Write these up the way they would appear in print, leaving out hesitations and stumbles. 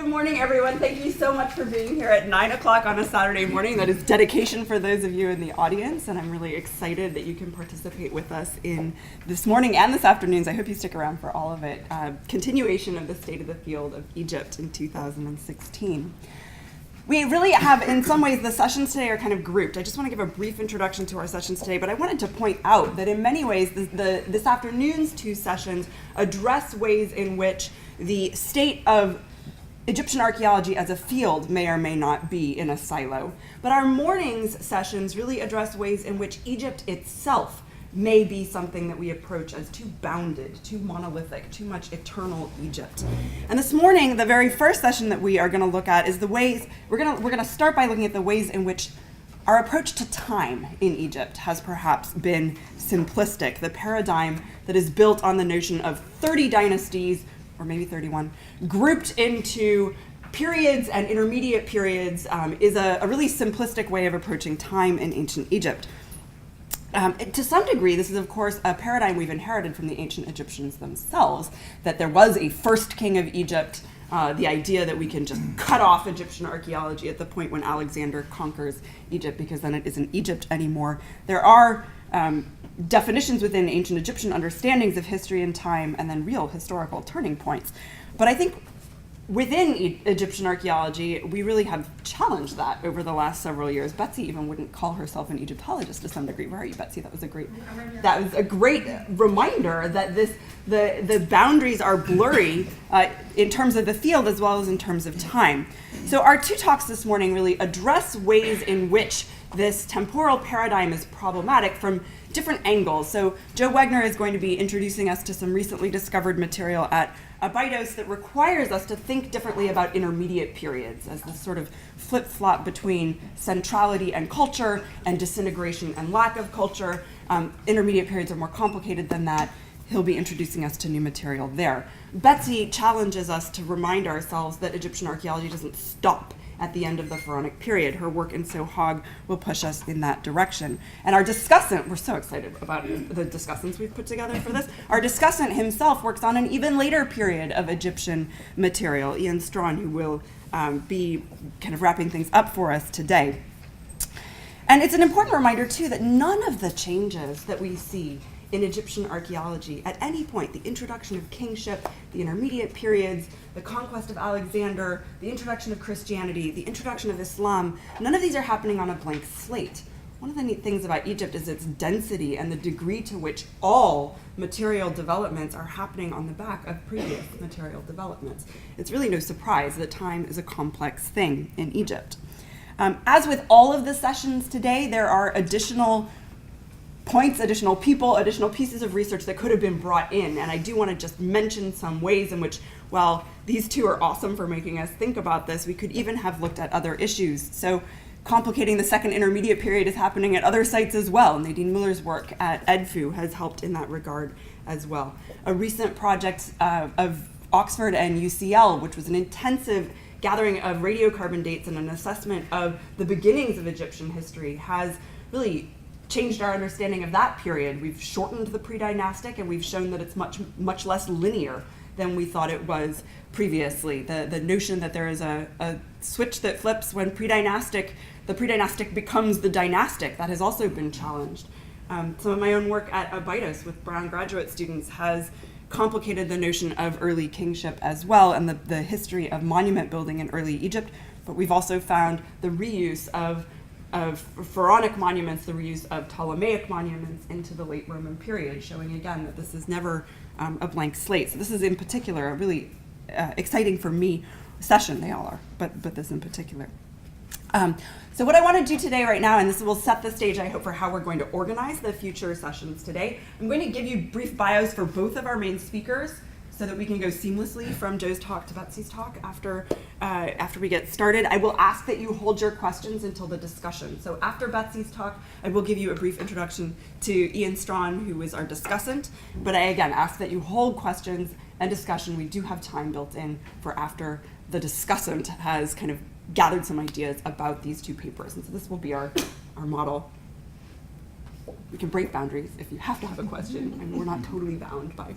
Good morning, everyone. Thank you so much for being here at 9 o'clock on a Saturday morning. That is dedication for those of you in the audience, and I'm really excited that you can participate with us in this morning and this afternoon's. I hope you stick around for all of it. Continuation of the State of the Field of Egypt in 2016. We really have, in some ways, the sessions today are kind of grouped. I just want to give a brief introduction to our sessions today, but I wanted to point out that in many ways, this afternoon's two sessions address ways in which the state of Egyptian archaeology as a field may or may not be in a silo. But our morning's sessions really address ways in which Egypt itself may be something that we approach as too bounded, too monolithic, too much eternal Egypt. And this morning, the very first session that we are going to look at is the ways, we're going to start by looking at the ways in which our approach to time in Egypt has perhaps been simplistic. The paradigm that is built on the notion of 30 dynasties, or maybe 31, grouped into periods and intermediate periods is a really simplistic way of approaching time in ancient Egypt. To some degree, this is, of course, a paradigm we've inherited from the ancient Egyptians themselves, that there was a first king of Egypt, the idea that we can just cut off Egyptian archaeology at the point when Alexander conquers Egypt, because then it isn't Egypt anymore. There are definitions within ancient Egyptian understandings of history and time, and then real historical turning points. But I think within Egyptian archaeology, we really have challenged that over the last several years. Betsy even wouldn't call herself an Egyptologist to some degree. Where are you, Betsy? That was a great reminder that the boundaries are blurry in terms of the field as well as in terms of time. So our two talks this morning really address ways in which this temporal paradigm is problematic from different angles. So Joe Wegner is going to be introducing us to some recently discovered material at Abydos that requires us to think differently about intermediate periods as this sort of flip-flop between centrality and culture and disintegration and lack of culture. Intermediate periods are more complicated than that. He'll be introducing us to new material there. Betsy challenges us to remind ourselves that Egyptian archaeology doesn't stop at the end of the Pharaonic period. Her work in Sohag will push us in that direction. And our discussant, we're so excited about the discussants we've put together for this. Our discussant himself works on an even later period of Egyptian material, Ian Strawn, who will be kind of wrapping things up for us today. And it's an important reminder, too, that none of the changes that we see in Egyptian archaeology at any point, the introduction of kingship, the intermediate periods, the conquest of Alexander, the introduction of Christianity, the introduction of Islam, none of these are happening on a blank slate. One of the neat things about Egypt is its density and the degree to which all material developments are happening on the back of previous material developments. It's really no surprise that time is a complex thing in Egypt. As with all of the sessions today, there are additional points, additional people, additional pieces of research that could have been brought in. And I do want to just mention some ways in which, while these two are awesome for making us think about this, we could even have looked at other issues. So complicating the second intermediate period is happening at other sites as well. Nadine Muller's work at EDFU has helped in that regard as well. A recent project of Oxford and UCL, which was an intensive gathering of radiocarbon dates and an assessment of the beginnings of Egyptian history, has really changed our understanding of that period. We've shortened the pre-dynastic, and we've shown that it's much less linear than we thought it was previously. The notion that there is a switch that flips when the pre-dynastic becomes the dynastic, that has also been challenged. Some of my own work at Abydos with Brown graduate students has complicated the notion of early kingship as well, and the history of monument building in early Egypt. But we've also found the reuse of Pharaonic monuments, the reuse of Ptolemaic monuments into the late Roman period, showing again that this is never a blank slate. So this is in particular a really exciting for me session. They all are, but this in particular. So what I want to do today right now, and this will set the stage, I hope, for how we're going to organize the future sessions today. I'm going to give you brief bios for both of our main speakers so that we can go seamlessly from Joe's talk to Betsy's talk after we get started. I will ask that you hold your questions until the discussion. So after Betsy's talk, I will give you a brief introduction to Ian Strawn, who is our discussant. But I, again, ask that you hold questions and discussion. We do have time built in for after the discussant has kind of gathered some ideas about these two papers. And so this will be our model. we can break boundaries if you have to have a question, and we're not totally bound by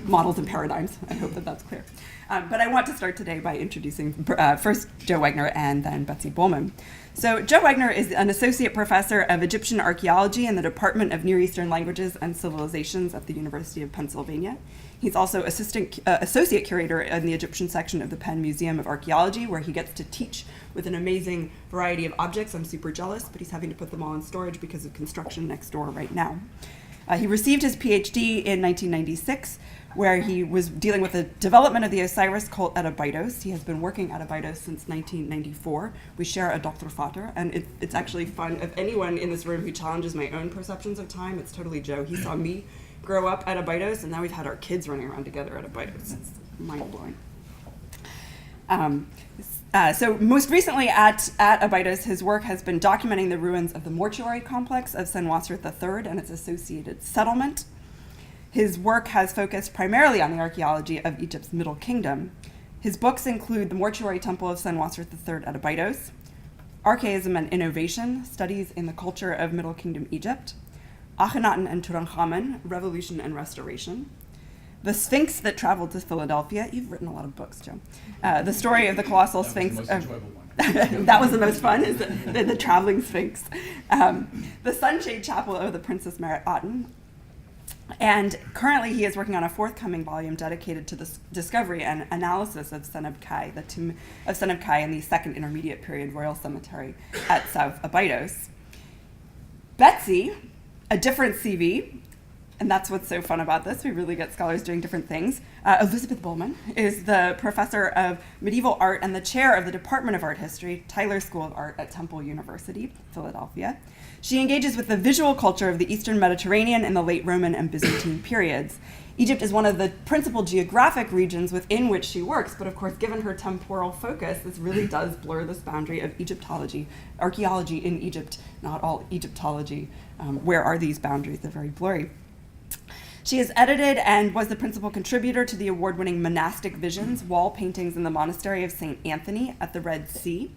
models and paradigms. I hope that that's clear. But I want to start today by introducing first Joe Wegner and then Betsy Bowman. So Joe Wegner is an associate professor of Egyptian archaeology in the Department of Near Eastern Languages and Civilizations at the University of Pennsylvania. He's also associate curator in the Egyptian section of the Penn Museum of Archaeology, where he gets to teach with an amazing variety of objects. I'm super jealous, but he's having to put them all in storage because of construction next door right now. He received his PhD in 1996, where he was dealing with the development of the Osiris cult at Abydos. He has been working at Abydos since 1994. We share a Dr. Vater, and it's actually fun. If anyone in this room who challenges my own perceptions of time, it's totally Joe. He saw me grow up at Abydos, and now we've had our kids running around together at Abydos. It's mind-blowing. So most recently at Abydos, his work has been documenting the ruins of the mortuary complex of Senwosret III and its associated settlement. His work has focused primarily on the archaeology of Egypt's Middle Kingdom. His books include The Mortuary Temple of Senwosret III at Abydos, Archaism and Innovation, Studies in the Culture of Middle Kingdom Egypt, Akhenaten and Tutankhamun, Revolution and Restoration, The Sphinx That Traveled to Philadelphia. You've written a lot of books, Joe. The Story of the Colossal Sphinx. That was the most fun, is the traveling Sphinx. The Sunshade Chapel of the Princess Merit Aten. And currently he is working on a forthcoming volume dedicated to the discovery and analysis of Seneb Kai, the tomb of Seneb Kai in the Second Intermediate Period Royal Cemetery at South Abydos. Betsy, a different CV, and that's what's so fun about this. We really get scholars doing different things. Elizabeth Bowman is the professor of medieval art and the chair of the Department of Art History, Tyler School of Art at Temple University, Philadelphia. She engages with the visual culture of the Eastern Mediterranean in the late Roman and Byzantine periods. Egypt is one of the principal geographic regions within which she works, but of course, given her temporal focus, this really does blur this boundary of Egyptology, archaeology in Egypt, not all Egyptology. Where are these boundaries? They're very blurry. She has edited and was the principal contributor to the award-winning Monastic Visions, wall paintings in the Monastery of St. Anthony at the Red Sea,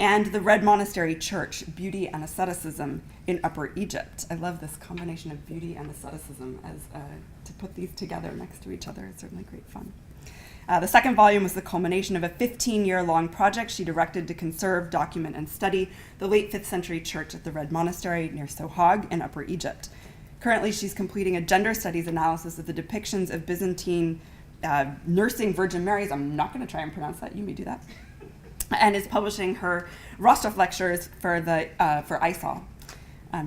and the Red Monastery Church, Beauty and Asceticism in Upper Egypt. I love this combination of beauty and asceticism to put these together next to each other. It's certainly great fun. The second volume was the culmination of a 15-year-long project she directed to conserve, document, and study the late 5th century church at the Red Monastery near Sohag in Upper Egypt. Currently, she's completing a gender studies analysis of the depictions of Byzantine nursing Virgin Marys. I'm not going to try and pronounce that. You may do that. And is publishing her Rostov lectures for ISAL.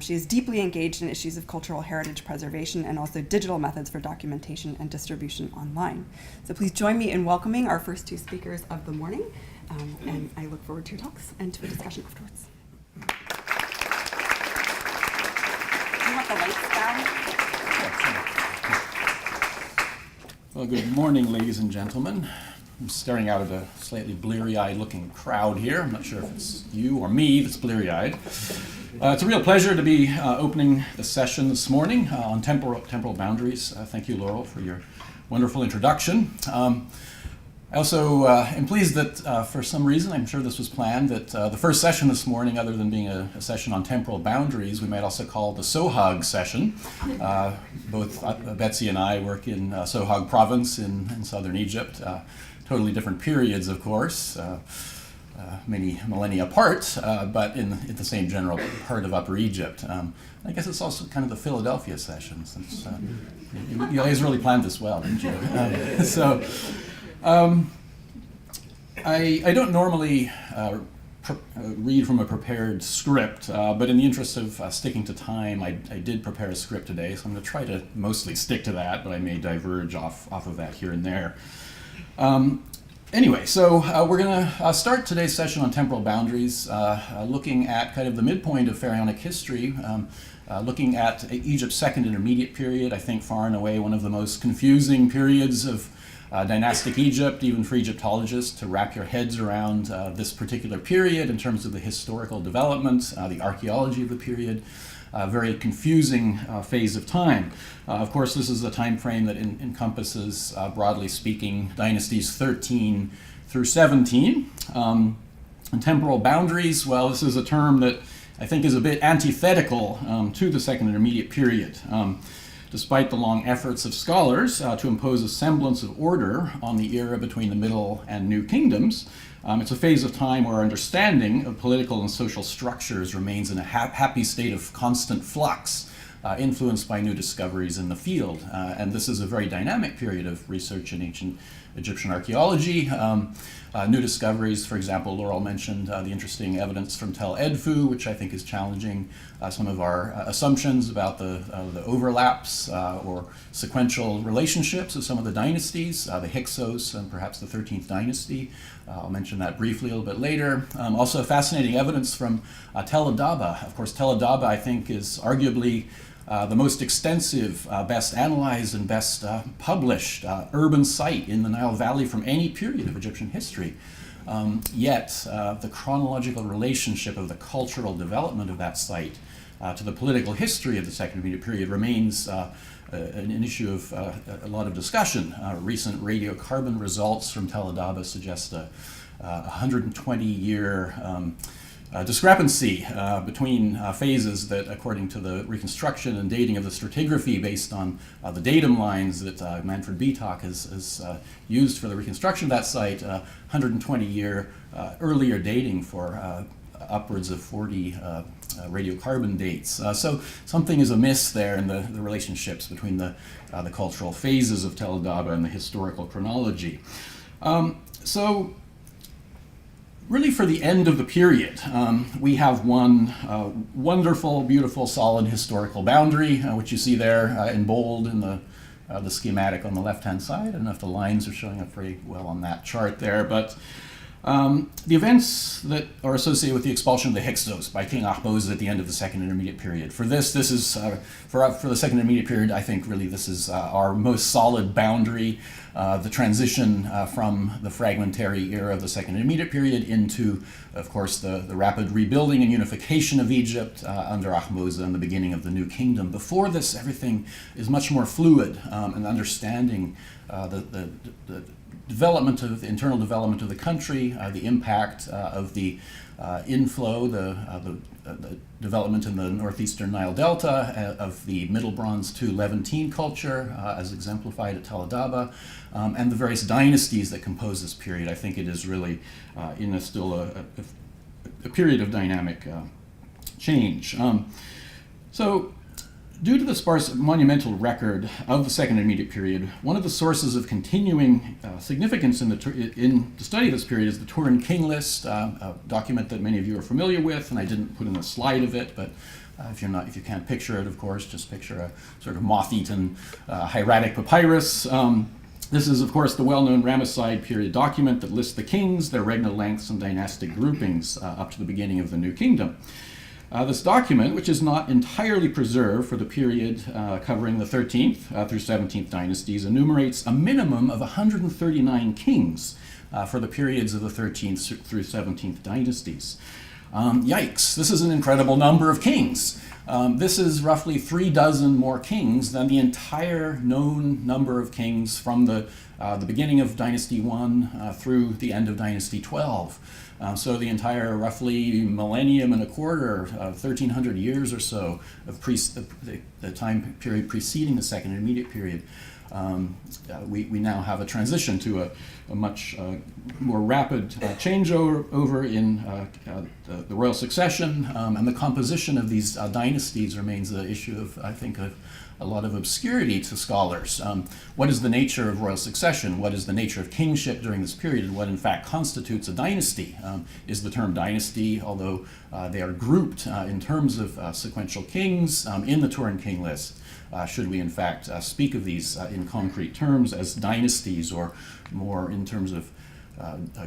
She is deeply engaged in issues of cultural heritage preservation and also digital methods for documentation and distribution online. So please join me in welcoming our first two speakers of the morning. And I look forward to your talks and to a discussion afterwards. You want the lights down? Well, good morning, ladies and gentlemen. I'm staring out at a slightly bleary-eyed looking crowd here. I'm not sure if it's you or me that's bleary-eyed. It's a real pleasure to be opening the session this morning on temporal boundaries. Thank you, Laurel, for your wonderful introduction. I also am pleased that for some reason, I'm sure this was planned, that the first session this morning, other than being a session on temporal boundaries, we might also call the Sohag session. Both Betsy and I work in Sohag province in southern Egypt. Totally different periods, of course, many millennia apart, but in the same general part of Upper Egypt. I guess it's also kind of the Philadelphia session, since you guys really planned this well, didn't you? I don't normally read from a prepared script, but in the interest of sticking to time, I did prepare a script today, so I'm going to try to mostly stick to that, but I may diverge off of that here and there. Anyway, so we're going to start today's session on temporal boundaries, looking at kind of the midpoint of pharaonic history, looking at Egypt's Second Intermediate Period, I think far and away one of the most confusing periods of dynastic Egypt, even for Egyptologists, to wrap your heads around this particular period in terms of the historical development, the archaeology of the period. Very confusing phase of time. Of course, this is a time frame that encompasses, broadly speaking, dynasties 13 through 17. And temporal boundaries, well, this is a term that I think, is a bit antithetical to the Second Intermediate period. Despite the long efforts of scholars to impose a semblance of order on the era between the Middle and New Kingdoms, it's a phase of time where our understanding of political and social structures remains in a happy state of constant flux, influenced by new discoveries in the field. And this is a very dynamic period of research in ancient Egyptian archaeology. New discoveries, for example, Laurel mentioned the interesting evidence from Tel Edfu, which I think is challenging some of our assumptions about the overlaps or sequential relationships of some of the dynasties, the Hyksos and perhaps the 13th dynasty. I'll mention that briefly a little bit later. Also fascinating evidence from Tel Adaba. Of course, Tel Adaba, I think, is arguably the most extensive, best analyzed, and best published urban site in the Nile Valley from any period of Egyptian history. Yet, the chronological relationship of the cultural development of that site to the political history of the Second Intermediate period remains an issue of a lot of discussion. Recent radiocarbon results from Tel Adaba suggest a 120-year discrepancy between phases that, according to the reconstruction and dating of the stratigraphy based on the datum lines that Manfred Bietak has used for the reconstruction of that site, 120-year earlier dating for upwards of 40 radiocarbon dates. So something is amiss there in the relationships between the cultural phases of Tel Adaba and the historical chronology. So really, for the end of the period, we have one wonderful, beautiful, solid historical boundary, which you see there in bold in the schematic on the left-hand side. I don't know if the lines are showing up very well on that chart there, but the events that are associated with the expulsion of the Hyksos by King Ahmose at the end of the Second Intermediate period. For this is, for the Second Intermediate period, I think really this is our most solid boundary, the transition from the fragmentary era of the Second Intermediate period into, of course, the rapid rebuilding and unification of Egypt under Ahmose and the beginning of the New Kingdom. Before this, everything is much more fluid, and understanding the internal development of the country, the impact of the inflow, the development in the northeastern Nile Delta, of the Middle Bronze to Levantine culture, as exemplified at Tel Adaba, and the various dynasties that compose this period. I think it is really still a period of dynamic change. So, due to the sparse monumental record of the Second Intermediate period, one of the sources of continuing significance in the study of this period is the Turin King List, a document that many of you are familiar with, and I didn't put in a slide of it, but if you can't picture it, of course, just picture a sort of moth-eaten hieratic papyrus. This is, of course, the well-known Ramesside period document that lists the kings, their regnal lengths, and dynastic groupings up to the beginning of the New Kingdom. This document, which is not entirely preserved for the period covering the 13th through 17th dynasties, enumerates a minimum of 139 kings for the periods of the 13th through 17th dynasties. Yikes, this is an incredible number of kings. This is roughly 36 more kings than the entire known number of kings from the beginning of Dynasty 1 through the end of Dynasty 12. So the entire roughly millennium and a quarter, 1,300 years or so of the time period preceding the Second Intermediate period, we now have a transition to a much more rapid changeover in the royal succession, and the composition of these dynasties remains an issue of, I think, of a lot of obscurity to scholars. What is the nature of royal succession? What is the nature of kingship during this period? And what in fact constitutes a dynasty? Is the term dynasty, although they are grouped in terms of sequential kings in the Turin King List, should we in fact speak of these in concrete terms as dynasties, or more in terms of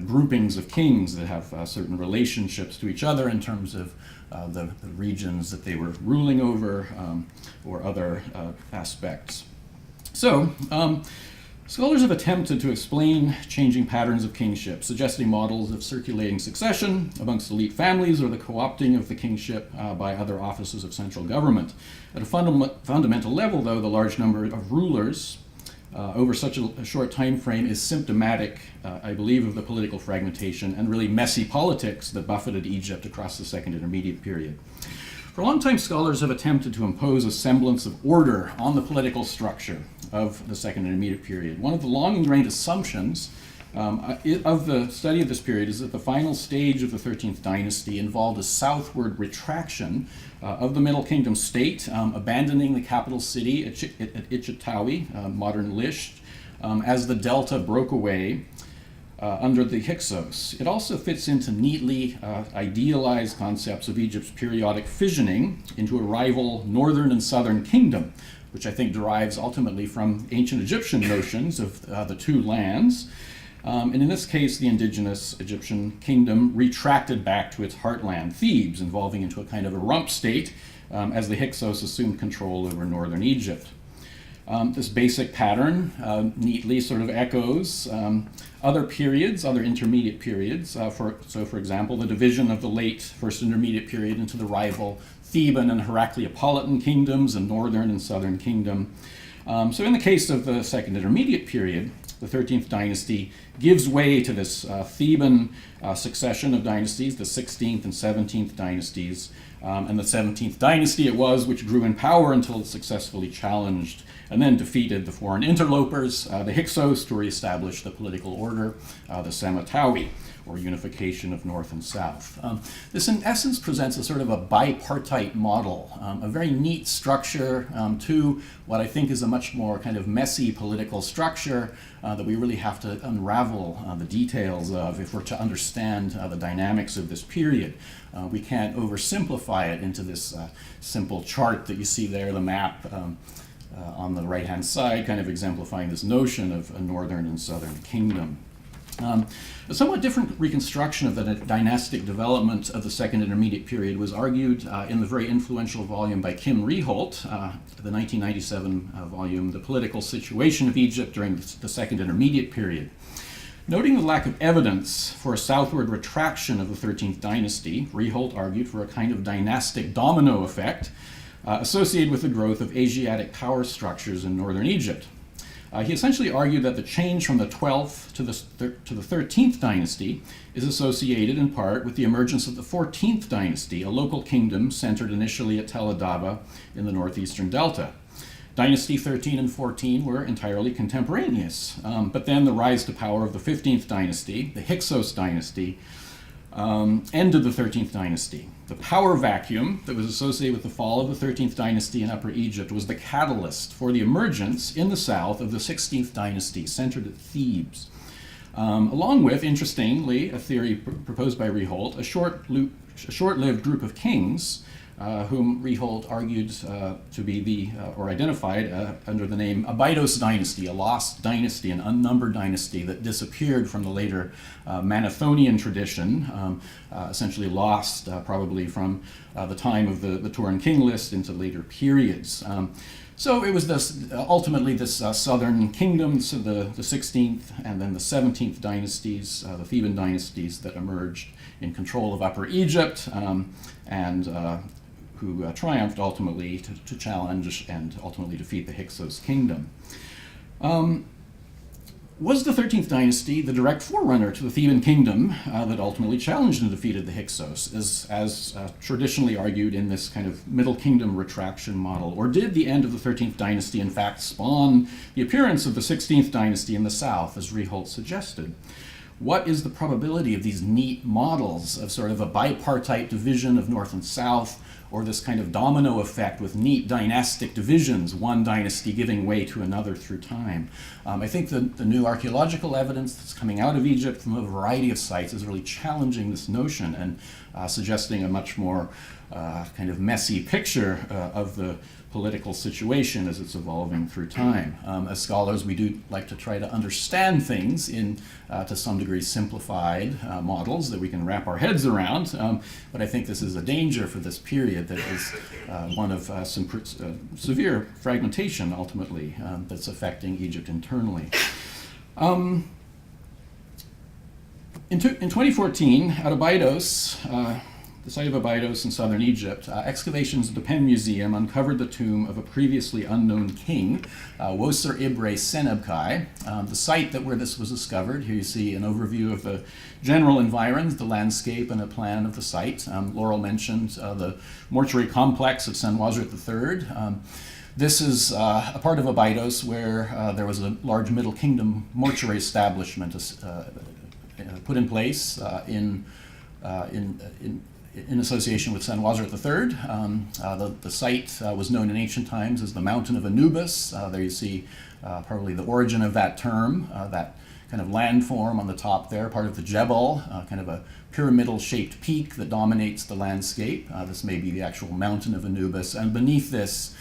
groupings of kings that have certain relationships to each other in terms of the regions that they were ruling over, or other aspects. So, scholars have attempted to explain changing patterns of kingship, suggesting models of circulating succession amongst elite families or the co-opting of the kingship by other offices of central government. At a fundamental level, though, the large number of rulers over such a short time frame is symptomatic, I believe, of the political fragmentation and really messy politics that buffeted Egypt across the Second Intermediate period. For a long time, scholars have attempted to impose a semblance of order on the political structure of the Second Intermediate period. One of the long-ingrained assumptions of the study of this period is that the final stage of the 13th dynasty involved a southward retraction of the Middle Kingdom state, abandoning the capital city at Ichitawi, modern Lisht, as the delta broke away under the Hyksos. It also fits into neatly idealized concepts of Egypt's periodic fissioning into a rival northern and southern kingdom, which I think derives ultimately from ancient Egyptian notions of the two lands. And in this case, the indigenous Egyptian kingdom retracted back to its heartland, Thebes, evolving into a kind of a rump state as the Hyksos assumed control over northern Egypt. This basic pattern neatly sort of echoes other periods, other intermediate periods. For example, the division of the late First Intermediate period into the rival Theban and Heracleopolitan kingdoms, and northern and southern kingdom. So in the case of the Second Intermediate period, the 13th dynasty gives way to this Theban succession of dynasties, the 16th and 17th dynasties, and the 17th dynasty it was which grew in power until it successfully challenged and then defeated the foreign interlopers, the Hyksos, to reestablish the political order, the Semitawi, or unification of North and South. This in essence presents a sort of a bipartite model, a very neat structure to what I think is a much more kind of messy political structure that we really have to unravel the details of if we're to understand the dynamics of this period. We can't oversimplify it into this simple chart that you see there, the map on the right-hand side, kind of exemplifying this notion of a northern and southern kingdom. A somewhat different reconstruction of the dynastic development of the Second Intermediate period was argued in the very influential volume by Kim Reholt, the 1997 volume, The Political Situation of Egypt During the Second Intermediate Period. Noting the lack of evidence for a southward retraction of the 13th dynasty, Reholt argued for a kind of dynastic domino effect associated with the growth of Asiatic power structures in northern Egypt. He essentially argued that the change from the 12th to the 13th dynasty is associated in part with the emergence of the 14th dynasty, a local kingdom centered initially at Tel Adaba in the northeastern delta. Dynasty 13 and 14 were entirely contemporaneous, but then the rise to power of the 15th dynasty, the Hyksos dynasty, ended the 13th dynasty. The power vacuum that was associated with the fall of the 13th dynasty in Upper Egypt was the catalyst for the emergence in the south of the 16th dynasty, centered at Thebes. Along with, interestingly, a theory proposed by Reholt, a short-lived group of kings whom Reholt argued to be or identified under the name Abydos dynasty, a lost dynasty, an unnumbered dynasty that disappeared from the later Manethonian tradition, essentially lost probably from the time of the Turan king list into later periods. So it was ultimately this southern kingdom, so the 16th and then the 17th dynasties, the Theban dynasties that emerged in control of Upper Egypt and who triumphed ultimately to challenge and ultimately defeat the Hyksos kingdom. Was the 13th dynasty the direct forerunner to the Theban kingdom that ultimately challenged and defeated the Hyksos, as traditionally argued in this kind of Middle Kingdom retraction model? Or did the end of the 13th dynasty in fact spawn the appearance of the 16th dynasty in the south, as Reholt suggested? What is the probability of these neat models of sort of a bipartite division of North and South, or this kind of domino effect with neat dynastic divisions, one dynasty giving way to another through time? I think the new archaeological evidence that's coming out of Egypt from a variety of sites is really challenging this notion and suggesting a much more kind of messy picture of the political situation as it's evolving through time. As scholars, we do like to try to understand things in, to some degree, simplified models that we can wrap our heads around, but I think this is a danger for this period that is one of some severe fragmentation, ultimately, that's affecting Egypt internally. In 2014, at Abydos, the site of Abydos in southern Egypt, excavations at the Penn Museum uncovered the tomb of a previously unknown king, Woser Ibre Senebkai. The site where this was discovered, here you see an overview of the general environs, the landscape, and a plan of the site. Laurel mentioned the mortuary complex of Senwosret III. This is a part of Abydos where there was a large Middle Kingdom mortuary establishment put in place in association with Senwosret III. The site was known in ancient times as the Mountain of Anubis. There you see probably the origin of that term, that kind of landform on the top there, part of the Jebel, kind of a pyramidal shaped peak that dominates the landscape. This may be the actual Mountain of Anubis. And beneath this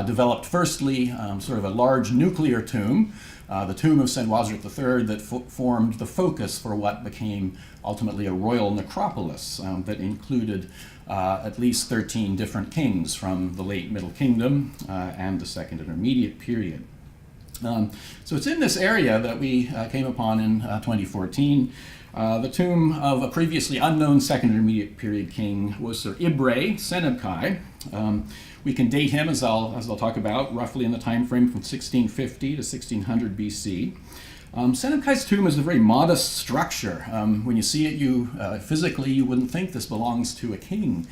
developed firstly sort of a large nuclear tomb, the tomb of Senwosret III, that formed the focus for what became ultimately a royal necropolis that included at least 13 different kings from the late Middle Kingdom and the Second Intermediate period. So it's in this area that we came upon in 2014. The tomb of a previously unknown Second Intermediate period king, Woser Ibre Senebkai. We can date him, as I'll talk about, roughly in the time frame from 1650 to 1600 BC. Senebkai's tomb is a very modest structure. When you see it, physically you wouldn't think this belongs to a king.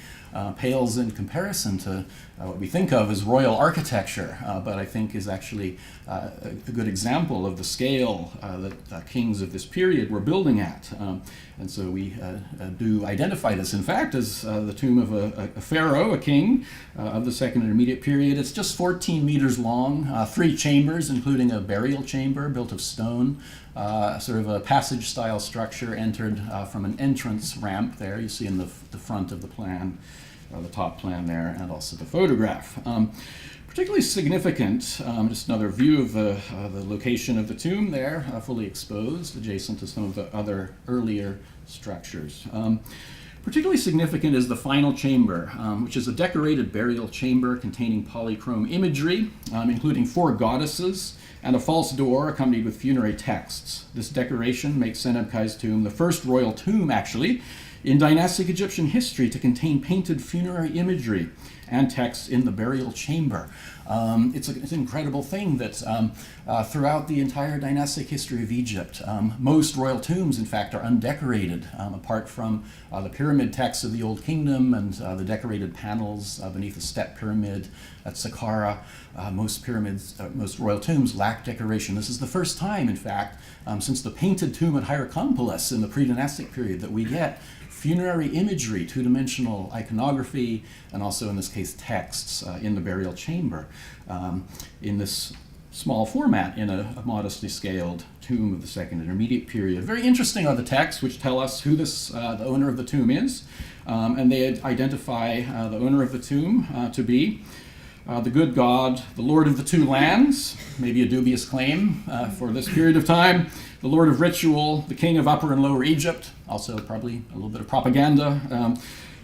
Pales in comparison to what we think of as royal architecture, but I think is actually a good example of the scale that kings of this period were building at. And so we do identify this, in fact, as the tomb of a pharaoh, a king of the Second Intermediate period. It's just 14 meters long, 3 chambers, including a burial chamber built of stone, sort of a passage-style structure entered from an entrance ramp there. You see in the front of the plan, the top plan there, and also the photograph. Particularly significant, just another view of the location of the tomb there, fully exposed, adjacent to some of the other earlier structures. Particularly significant is the final chamber, which is a decorated burial chamber containing polychrome imagery, including 4 goddesses and a false door accompanied with funerary texts. This decoration makes Senebkai's tomb the first royal tomb, actually, in dynastic Egyptian history to contain painted funerary imagery and texts in the burial chamber. It's an incredible thing that throughout the entire dynastic history of Egypt, most royal tombs, in fact, are undecorated, apart from the pyramid texts of the Old Kingdom and the decorated panels beneath the step pyramid at Saqqara. Most royal tombs lack decoration. This is the first time, in fact, since the painted tomb at Hierakonpolis in the pre-dynastic period, that we get funerary imagery, two-dimensional iconography, and also in this case texts in the burial chamber in this small format in a modestly scaled tomb of the Second Intermediate period. Very interesting are the texts, which tell us who the owner of the tomb is, and they identify the owner of the tomb to be the good God, the Lord of the Two Lands, maybe a dubious claim for this period of time, the Lord of Ritual, the King of Upper and Lower Egypt, also probably a little bit of propaganda,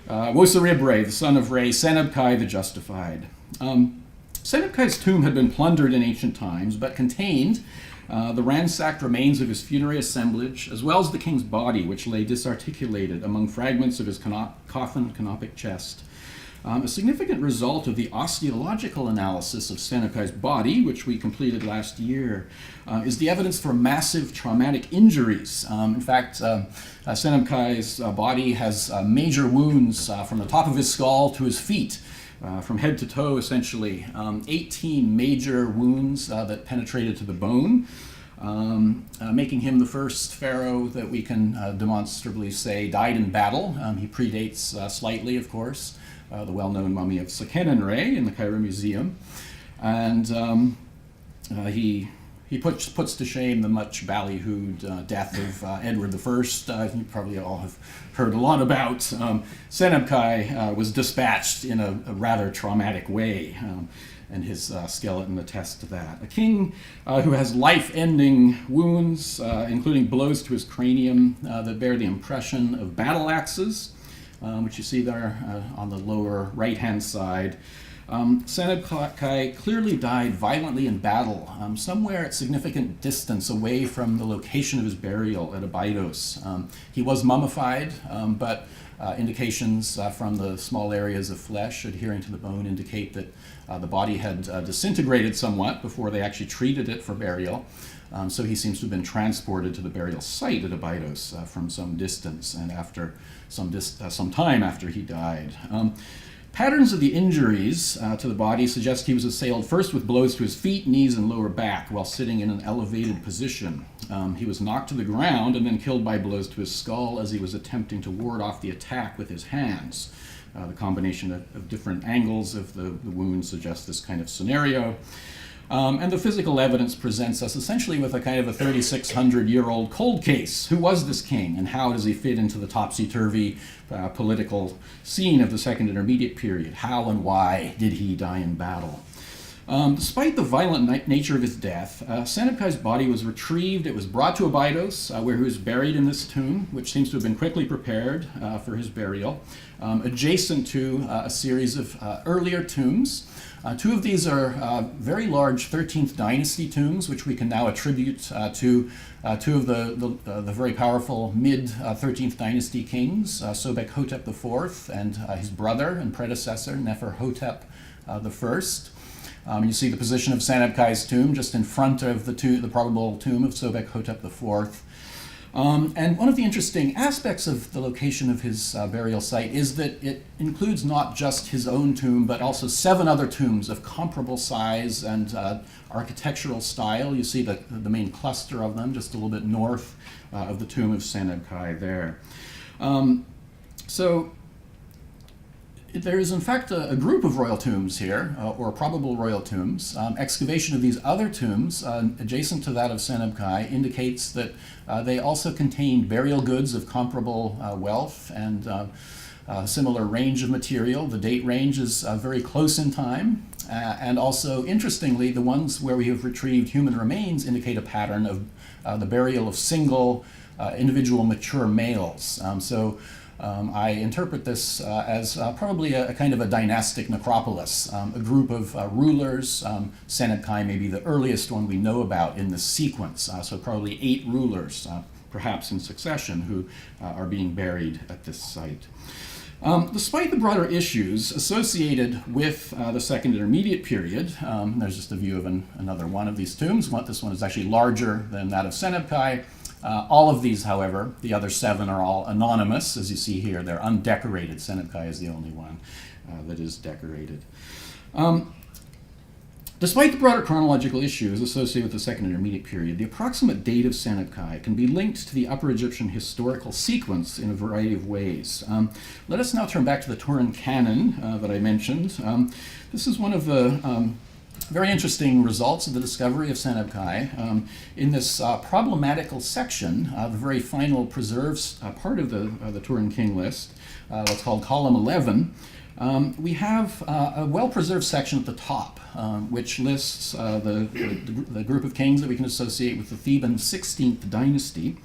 Woser Ibre, the son of Re, Senebkai the Justified. Senebkai's tomb had been plundered in ancient times, but contained the ransacked remains of his funerary assemblage, as well as the king's body, which lay disarticulated among fragments of his coffin, canopic chest. A significant result of the osteological analysis of Senebkai's body, which we completed last year, is the evidence for massive traumatic injuries. In fact, Senebkai's body has major wounds from the top of his skull to his feet, from head to toe, essentially. 18 major wounds that penetrated to the bone, making him the first pharaoh that we can demonstrably say died in battle. He predates slightly, of course, the well-known mummy of Seqenenre in the Cairo Museum. And he puts to shame the much ballyhooed death of Edward I. You probably all have heard a lot about. Senebkai was dispatched in a rather traumatic way, and his skeleton attests to that. A king who has life-ending wounds, including blows to his cranium that bear the impression of battle axes, which you see there on the lower right-hand side. Senebkai clearly died violently in battle, somewhere at significant distance away from the location of his burial at Abydos. He was mummified, but indications from the small areas of flesh adhering to the bone indicate that the body had disintegrated somewhat before they actually treated it for burial. So he seems to have been transported to the burial site at Abydos from some distance and after some time after he died. Patterns of the injuries to the body suggest he was assailed first with blows to his feet, knees, and lower back while sitting in an elevated position. He was knocked to the ground and then killed by blows to his skull as he was attempting to ward off the attack with his hands. The combination of different angles of the wound suggests this kind of scenario. And the physical evidence presents us essentially with a kind of a 3,600-year-old cold case. Who was this king, and how does he fit into the topsy-turvy political scene of the Second Intermediate Period? How and why did he die in battle? Despite the violent nature of his death, Senebkai's body was retrieved. It was brought to Abydos, where he was buried in this tomb, which seems to have been quickly prepared for his burial, adjacent to a series of earlier tombs. Two of these are very large 13th dynasty tombs, which we can now attribute to two of the very powerful mid-13th dynasty kings, Sobek-Hotep IV and his brother and predecessor, Nefer-Hotep I. You see the position of Senebkai's tomb just in front of the probable tomb of Sobek-Hotep IV. And one of the interesting aspects of the location of his burial site is that it includes not just his own tomb, but also 7 other tombs of comparable size and architectural style. You see the main cluster of them just a little bit north of the tomb of Senebkai there. So there is, in fact, a group of royal tombs here, or probable royal tombs. Excavation of these other tombs, adjacent to that of Senebkai, indicates that they also contained burial goods of comparable wealth and similar range of material. The date range is very close in time. And also, interestingly, the ones where we have retrieved human remains indicate a pattern of the burial of single individual mature males. I interpret this as probably a kind of a dynastic necropolis, a group of rulers. Senebkai may be the earliest one we know about in this sequence, so probably 8 rulers, perhaps in succession, who are being buried at this site. Despite the broader issues associated with the Second Intermediate Period, there's just a view of another one of these tombs. This one is actually larger than that of Senebkai. All of these, however, the other 7 are all anonymous. As you see here, they're undecorated. Senebkai is the only one that is decorated. Despite the broader chronological issues associated with the Second Intermediate Period, the approximate date of Senebkai can be linked to the Upper Egyptian historical sequence in a variety of ways. Let us now turn back to the Turin Canon that I mentioned. This is one of the very interesting results of the discovery of Senebkai. In this problematical section, the very final preserves part of the Turin King list, what's called column 11, we have a well-preserved section at the top, which lists the group of kings that we can associate with the Theban 16th dynasty,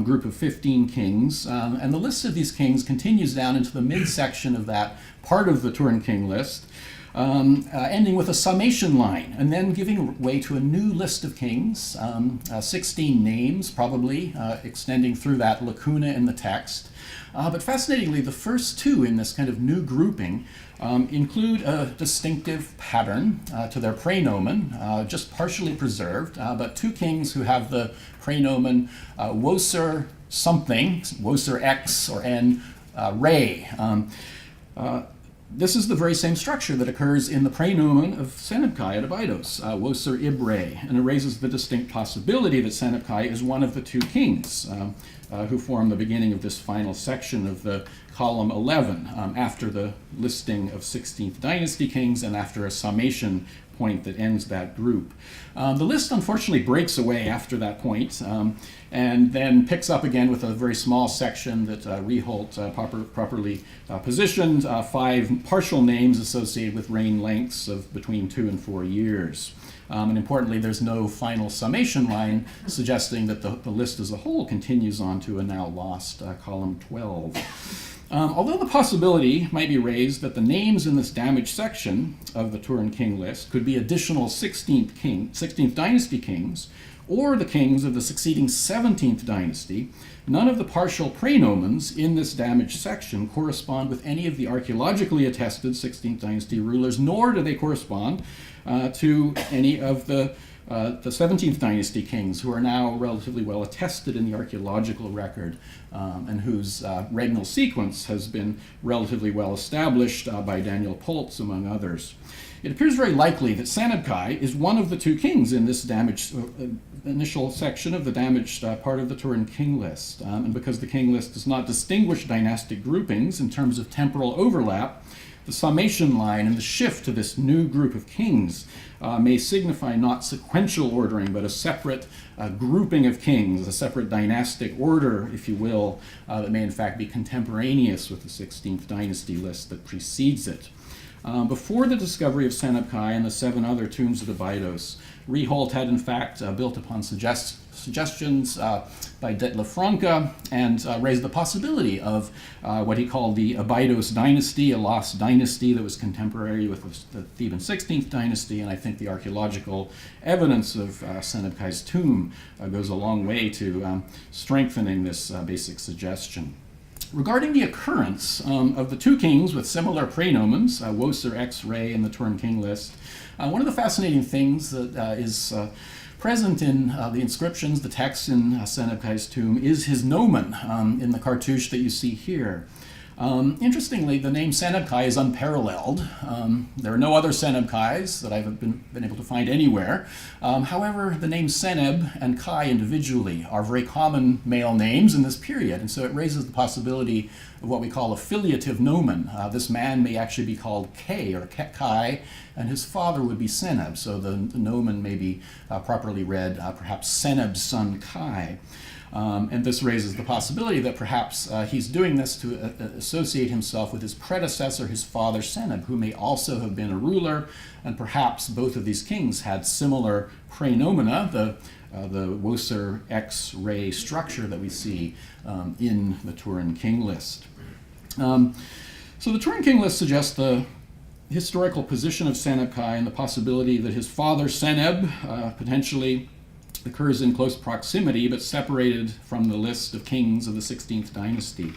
group of 15 kings. And the list of these kings continues down into the midsection of that part of the Turin King list, ending with a summation line, and then giving way to a new list of kings, 16 names probably, extending through that lacuna in the text. But fascinatingly, the first 2 in this kind of new grouping include a distinctive pattern to their praenomen, just partially preserved, but 2 kings who have the praenomen Woser something, Woser X or N, Re. This is the very same structure that occurs in the praenomen of Senebkai at Abydos, Woser Ibre, and it raises the distinct possibility that Senebkai is one of the 2 kings who form the beginning of this final section of the column 11, after the listing of 16th dynasty kings and after a summation point that ends that group. The list unfortunately breaks away after that point, and then picks up again with a very small section that Reholt properly positioned, 5 partial names associated with reign lengths of between 2 and 4 years. And importantly, there's no final summation line suggesting that the list as a whole continues on to a now lost column 12. Although the possibility might be raised that the names in this damaged section of the Turin king list could be additional 16th dynasty kings, or the kings of the succeeding 17th dynasty, none of the partial praenomens in this damaged section correspond with any of the archaeologically attested 16th dynasty rulers, nor do they correspond to any of the 17th dynasty kings who are now relatively well attested in the archaeological record and whose regnal sequence has been relatively well established by Daniel Poltz, among others. It appears very likely that Senebkai is one of the two kings in this damaged initial section of the damaged part of the Turin king list. And because the king list does not distinguish dynastic groupings in terms of temporal overlap, the summation line and the shift to this new group of kings may signify not sequential ordering, but a separate grouping of kings, a separate dynastic order, if you will, that may in fact be contemporaneous with the 16th dynasty list that precedes it. Before the discovery of Senebkai and the 7 other tombs of Abydos, Ryholt had in fact built upon suggestions by Detlev Franke and raised the possibility of what he called the Abydos dynasty, a lost dynasty that was contemporary with the Theban 16th dynasty, and I think the archaeological evidence of Senebkai's tomb goes a long way to strengthening this basic suggestion. Regarding the occurrence of the two kings with similar praenomens, Woser X Re and the Turin king list, one of the fascinating things that is present in the inscriptions, the texts in Senebkai's tomb, is his nomen in the cartouche that you see here. Interestingly, the name Senebkai is unparalleled. There are no other Senebkais that I've been able to find anywhere. However, the names Seneb and Kai individually are very common male names in this period, and so it raises the possibility of what we call a filiative nomen. This man may actually be called K or Kai, and his father would be Seneb, so the nomen may be properly read perhaps Seneb's son Kai. And this raises the possibility that perhaps he's doing this to associate himself with his predecessor, his father Seneb, who may also have been a ruler, and perhaps both of these kings had similar praenomena, the Woser X Re structure that we see in the Turin king list. So the Turin king list suggests the historical position of Senebkai and the possibility that his father Seneb potentially occurs in close proximity but separated from the list of kings of the 16th dynasty.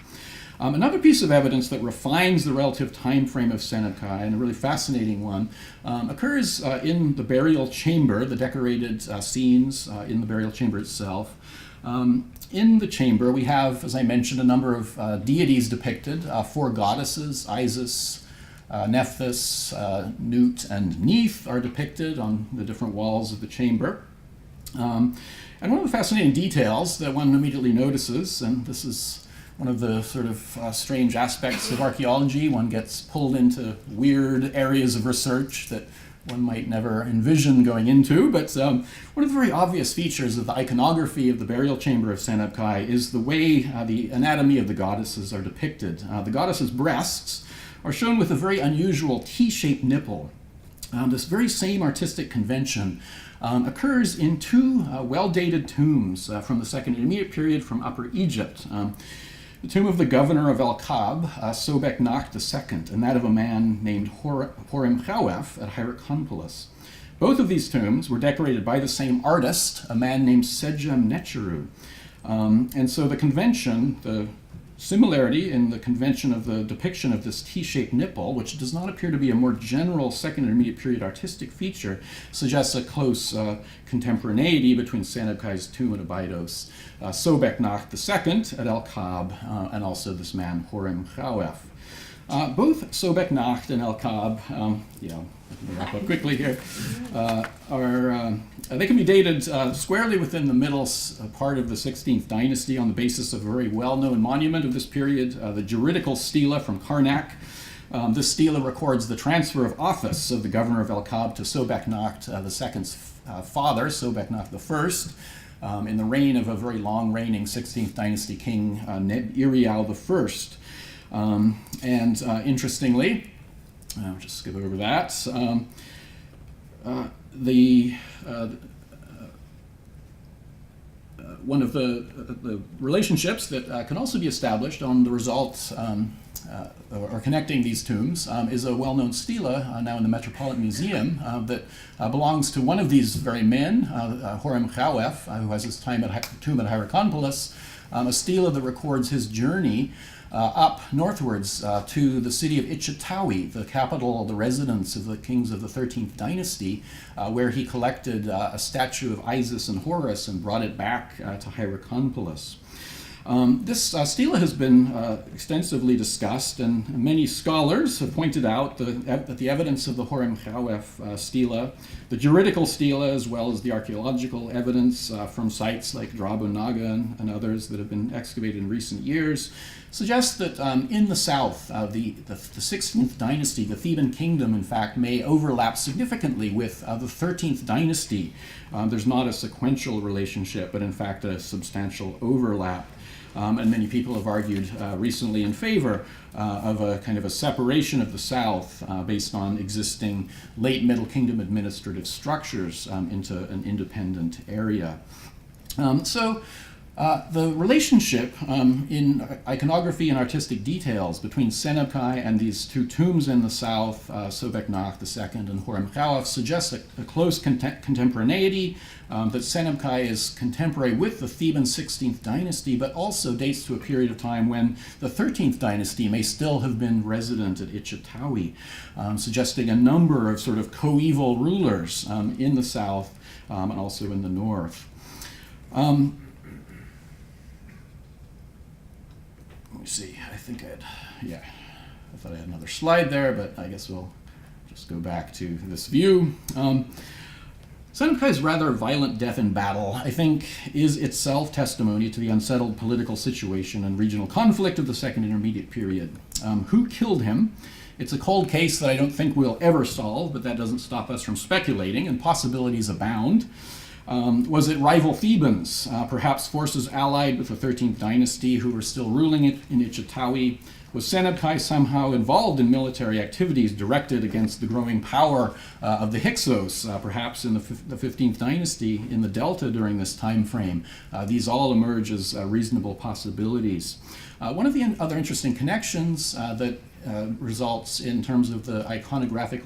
Another piece of evidence that refines the relative time frame of Senebkai, and a really fascinating one, occurs in the burial chamber, the decorated scenes in the burial chamber itself. In the chamber we have, as I mentioned, a number of deities depicted, 4 goddesses, Isis, Nephthys, Nut, and Neith are depicted on the different walls of the chamber. And one of the fascinating details that one immediately notices, and this is one of the sort of strange aspects of archaeology, one gets pulled into weird areas of research that one might never envision going into, but one of the very obvious features of the iconography of the burial chamber of Senebkai is the way the anatomy of the goddesses are depicted. The goddesses' breasts are shown with a very unusual T-shaped nipple. This very same artistic convention occurs in 2 well-dated tombs from the Second Intermediate period from Upper Egypt. The tomb of the governor of El-Kab, Sobek Nakht II, and that of a man named Horem Chawef at Hierakonpolis. Both of these tombs were decorated by the same artist, a man named Sejem Necheru. And so the convention, the similarity in the convention of the depiction of this T-shaped nipple, which does not appear to be a more general Second Intermediate period artistic feature, suggests a close contemporaneity between Senebkai's tomb at Abydos, Sobek Nakht II at El-Kab, and also this man Horem Chawef. Both Sobek Nakht and El-Kab, let me wrap up quickly here, they can be dated squarely within the middle part of the 16th dynasty on the basis of a very well-known monument of this period, the juridical stela from Karnak. This stela records the transfer of office of the governor of El-Kab to Sobek Nakht II's father, Sobek Nakht I, in the reign of a very long-reigning 16th dynasty king, Neb-Irial I. Interestingly, I'll just skip over that. one of the relationships that can also be established on the results or connecting these tombs is a well-known stela now in the Metropolitan Museum that belongs to one of these very men, Horem Chawef, who has his tomb at Hierakonpolis, a stela that records his journey up northwards to the city of Ichitawi, the capital, the residence of the kings of the 13th dynasty, where he collected a statue of Isis and Horus and brought it back to Hierakonpolis. This stela has been extensively discussed, and many scholars have pointed out that the evidence of the Horem Chawef stela, the juridical stela, as well as the archaeological evidence from sites like Drabo Naga and others that have been excavated in recent years, suggests that in the south, the 16th dynasty, the Theban kingdom, in fact, may overlap significantly with the 13th dynasty. There's not a sequential relationship, but in fact a substantial overlap. And many people have argued recently in favor of a kind of a separation of the South based on existing late Middle Kingdom administrative structures into an independent area. The relationship in iconography and artistic details between Senebkai and these two tombs in the south, Sobeknacht II and Horem Chawef, suggests a close contemporaneity, that Senebkai is contemporary with the Theban 16th dynasty, but also dates to a period of time when the 13th dynasty may still have been resident at Ichitawi, suggesting a number of sort of coeval rulers in the south and also in the north. Let me see, I thought I had another slide there, but I guess we'll just go back to this view. Senebkai's rather violent death in battle, I think, is itself testimony to the unsettled political situation and regional conflict of the Second Intermediate Period. Who killed him? It's a cold case that I don't think we'll ever solve, but that doesn't stop us from speculating, and possibilities abound. Was it rival Thebans, perhaps forces allied with the 13th dynasty who were still ruling it in Ichitawi? Was Senebkai somehow involved in military activities directed against the growing power of the Hyksos, perhaps in the 15th dynasty in the Delta during this time frame? These all emerge as reasonable possibilities. One of the other interesting connections that results in terms of the iconographic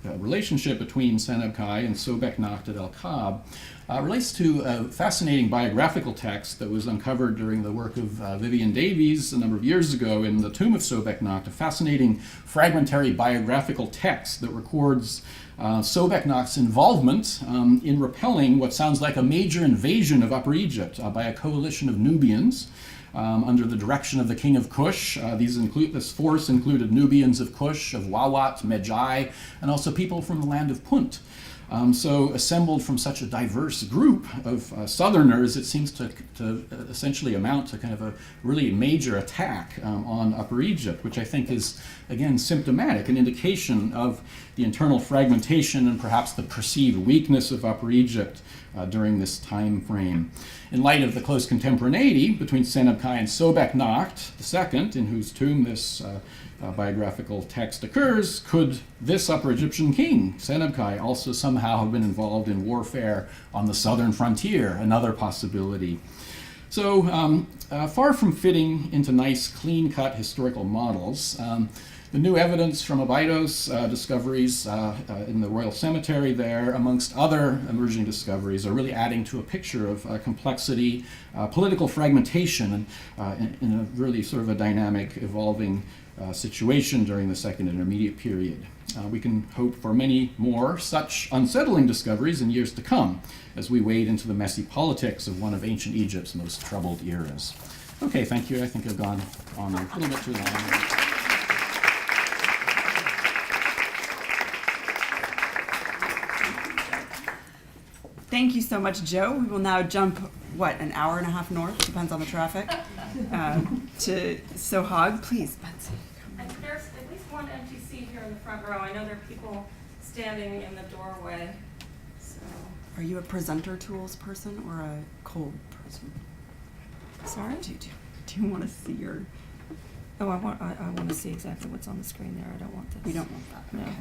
relationship between Senebkai and Sobeknacht at El Kab relates to a fascinating biographical text that was uncovered during the work of Vivian Davies a number of years ago in the tomb of Sobeknacht, a fascinating fragmentary biographical text that records Sobeknacht's involvement in repelling what sounds like a major invasion of Upper Egypt by a coalition of Nubians under the direction of the king of Kush. This force included Nubians of Kush, of Wawat, Medjai, and also people from the land of Punt. So assembled from such a diverse group of southerners, it seems to essentially amount to kind of a really major attack on Upper Egypt, which I think is, again, symptomatic, an indication of the internal fragmentation and perhaps the perceived weakness of Upper Egypt during this time frame. In light of the close contemporaneity between Senebkai and Sobeknacht II, in whose tomb this biographical text occurs, could this Upper Egyptian king, Senebkai, also somehow have been involved in warfare on the southern frontier? Another possibility. So far from fitting into nice, clean-cut historical models, the new evidence from Abydos discoveries in the Royal Cemetery there, amongst other emerging discoveries, are really adding to a picture of complexity, political fragmentation, in a really sort of a dynamic, evolving situation during the Second Intermediate Period. We can hope for many more such unsettling discoveries in years to come as we wade into the messy politics of one of ancient Egypt's most troubled eras. Okay, thank you. I think I've gone on a little bit too long. Thank you so much, Joe. We will now jump, an hour and a half north, depends on the traffic, to Sohag. Please, Betsy. And there's at least one empty seat here in the front row. I know there are people standing in the doorway. So. Are you a presenter tools person or a cold person? Sorry? Do you want to see your... Oh, I want to see exactly what's on the screen there. I don't want this. You don't want that? No. Okay.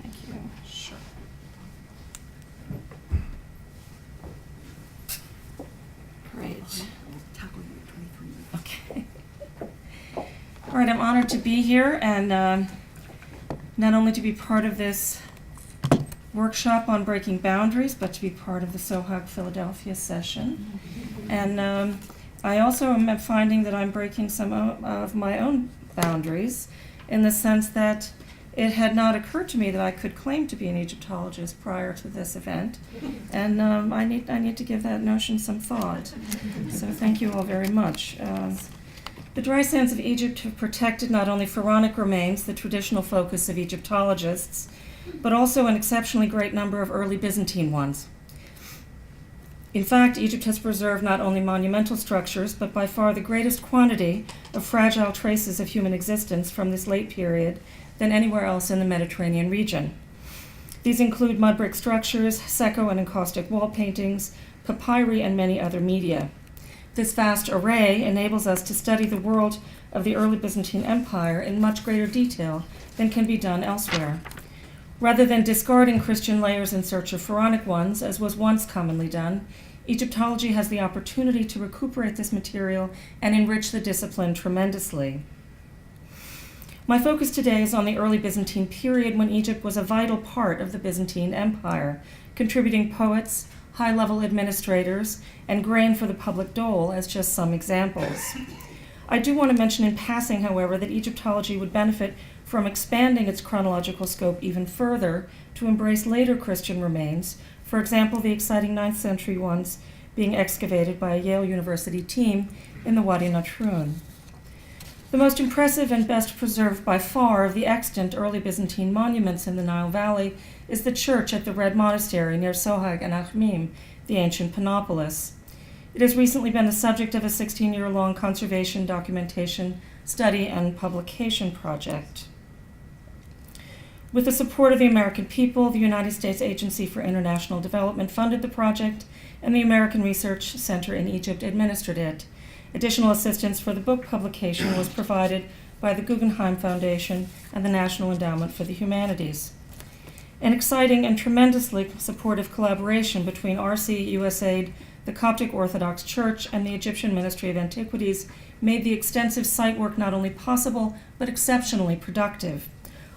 Thank you. Sure. All right, I'm honored to be here and not only to be part of this workshop on breaking boundaries, but to be part of the SOHUG Philadelphia session. And I also am finding that I'm breaking some of my own boundaries in the sense that it had not occurred to me that I could claim to be an Egyptologist prior to this event. And I need to give that notion some thought. So thank you all very much. The dry sands of Egypt have protected not only pharaonic remains, the traditional focus of Egyptologists, but also an exceptionally great number of early Byzantine ones. In fact, Egypt has preserved not only monumental structures, but by far the greatest quantity of fragile traces of human existence from this late period than anywhere else in the Mediterranean region. These include mud brick structures, secco and encaustic wall paintings, papyri, and many other media. This vast array enables us to study the world of the early Byzantine Empire in much greater detail than can be done elsewhere. Rather than discarding Christian layers in search of pharaonic ones, as was once commonly done, Egyptology has the opportunity to recuperate this material and enrich the discipline tremendously. My focus today is on the early Byzantine period when Egypt was a vital part of the Byzantine Empire, contributing poets, high-level administrators, and grain for the public dole as just some examples. I do want to mention in passing, however, that Egyptology would benefit from expanding its chronological scope even further to embrace later Christian remains, for example, the exciting 9th century ones being excavated by a Yale University team in the Wadi Natrun. The most impressive and best preserved by far of the extant early Byzantine monuments in the Nile Valley is the church at the Red Monastery near Sohag and Akhmim, the ancient Panopolis. It has recently been the subject of a 16-year-long conservation, documentation, study, and publication project. With the support of the American people, the United States Agency for International Development funded the project, and the American Research Center in Egypt administered it. Additional assistance for the book publication was provided by the Guggenheim Foundation and the National Endowment for the Humanities. An exciting and tremendously supportive collaboration between RC, USAID, the Coptic Orthodox Church, and the Egyptian Ministry of Antiquities made the extensive site work not only possible, but exceptionally productive.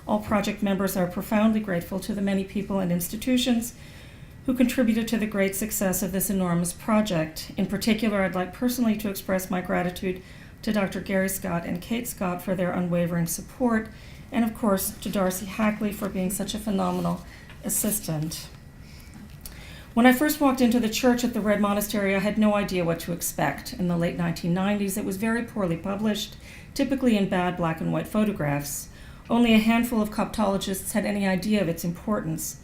All project members are profoundly grateful to the many people and institutions who contributed to the great success of this enormous project. In particular, I'd like personally to express my gratitude to Dr. Gary Scott and Kate Scott for their unwavering support, and of course to Darcy Hackley for being such a phenomenal assistant. When I first walked into the church at the Red Monastery, I had no idea what to expect. In the late 1990s, it was very poorly published, typically in bad black and white photographs. Only a handful of Coptologists had any idea of its importance.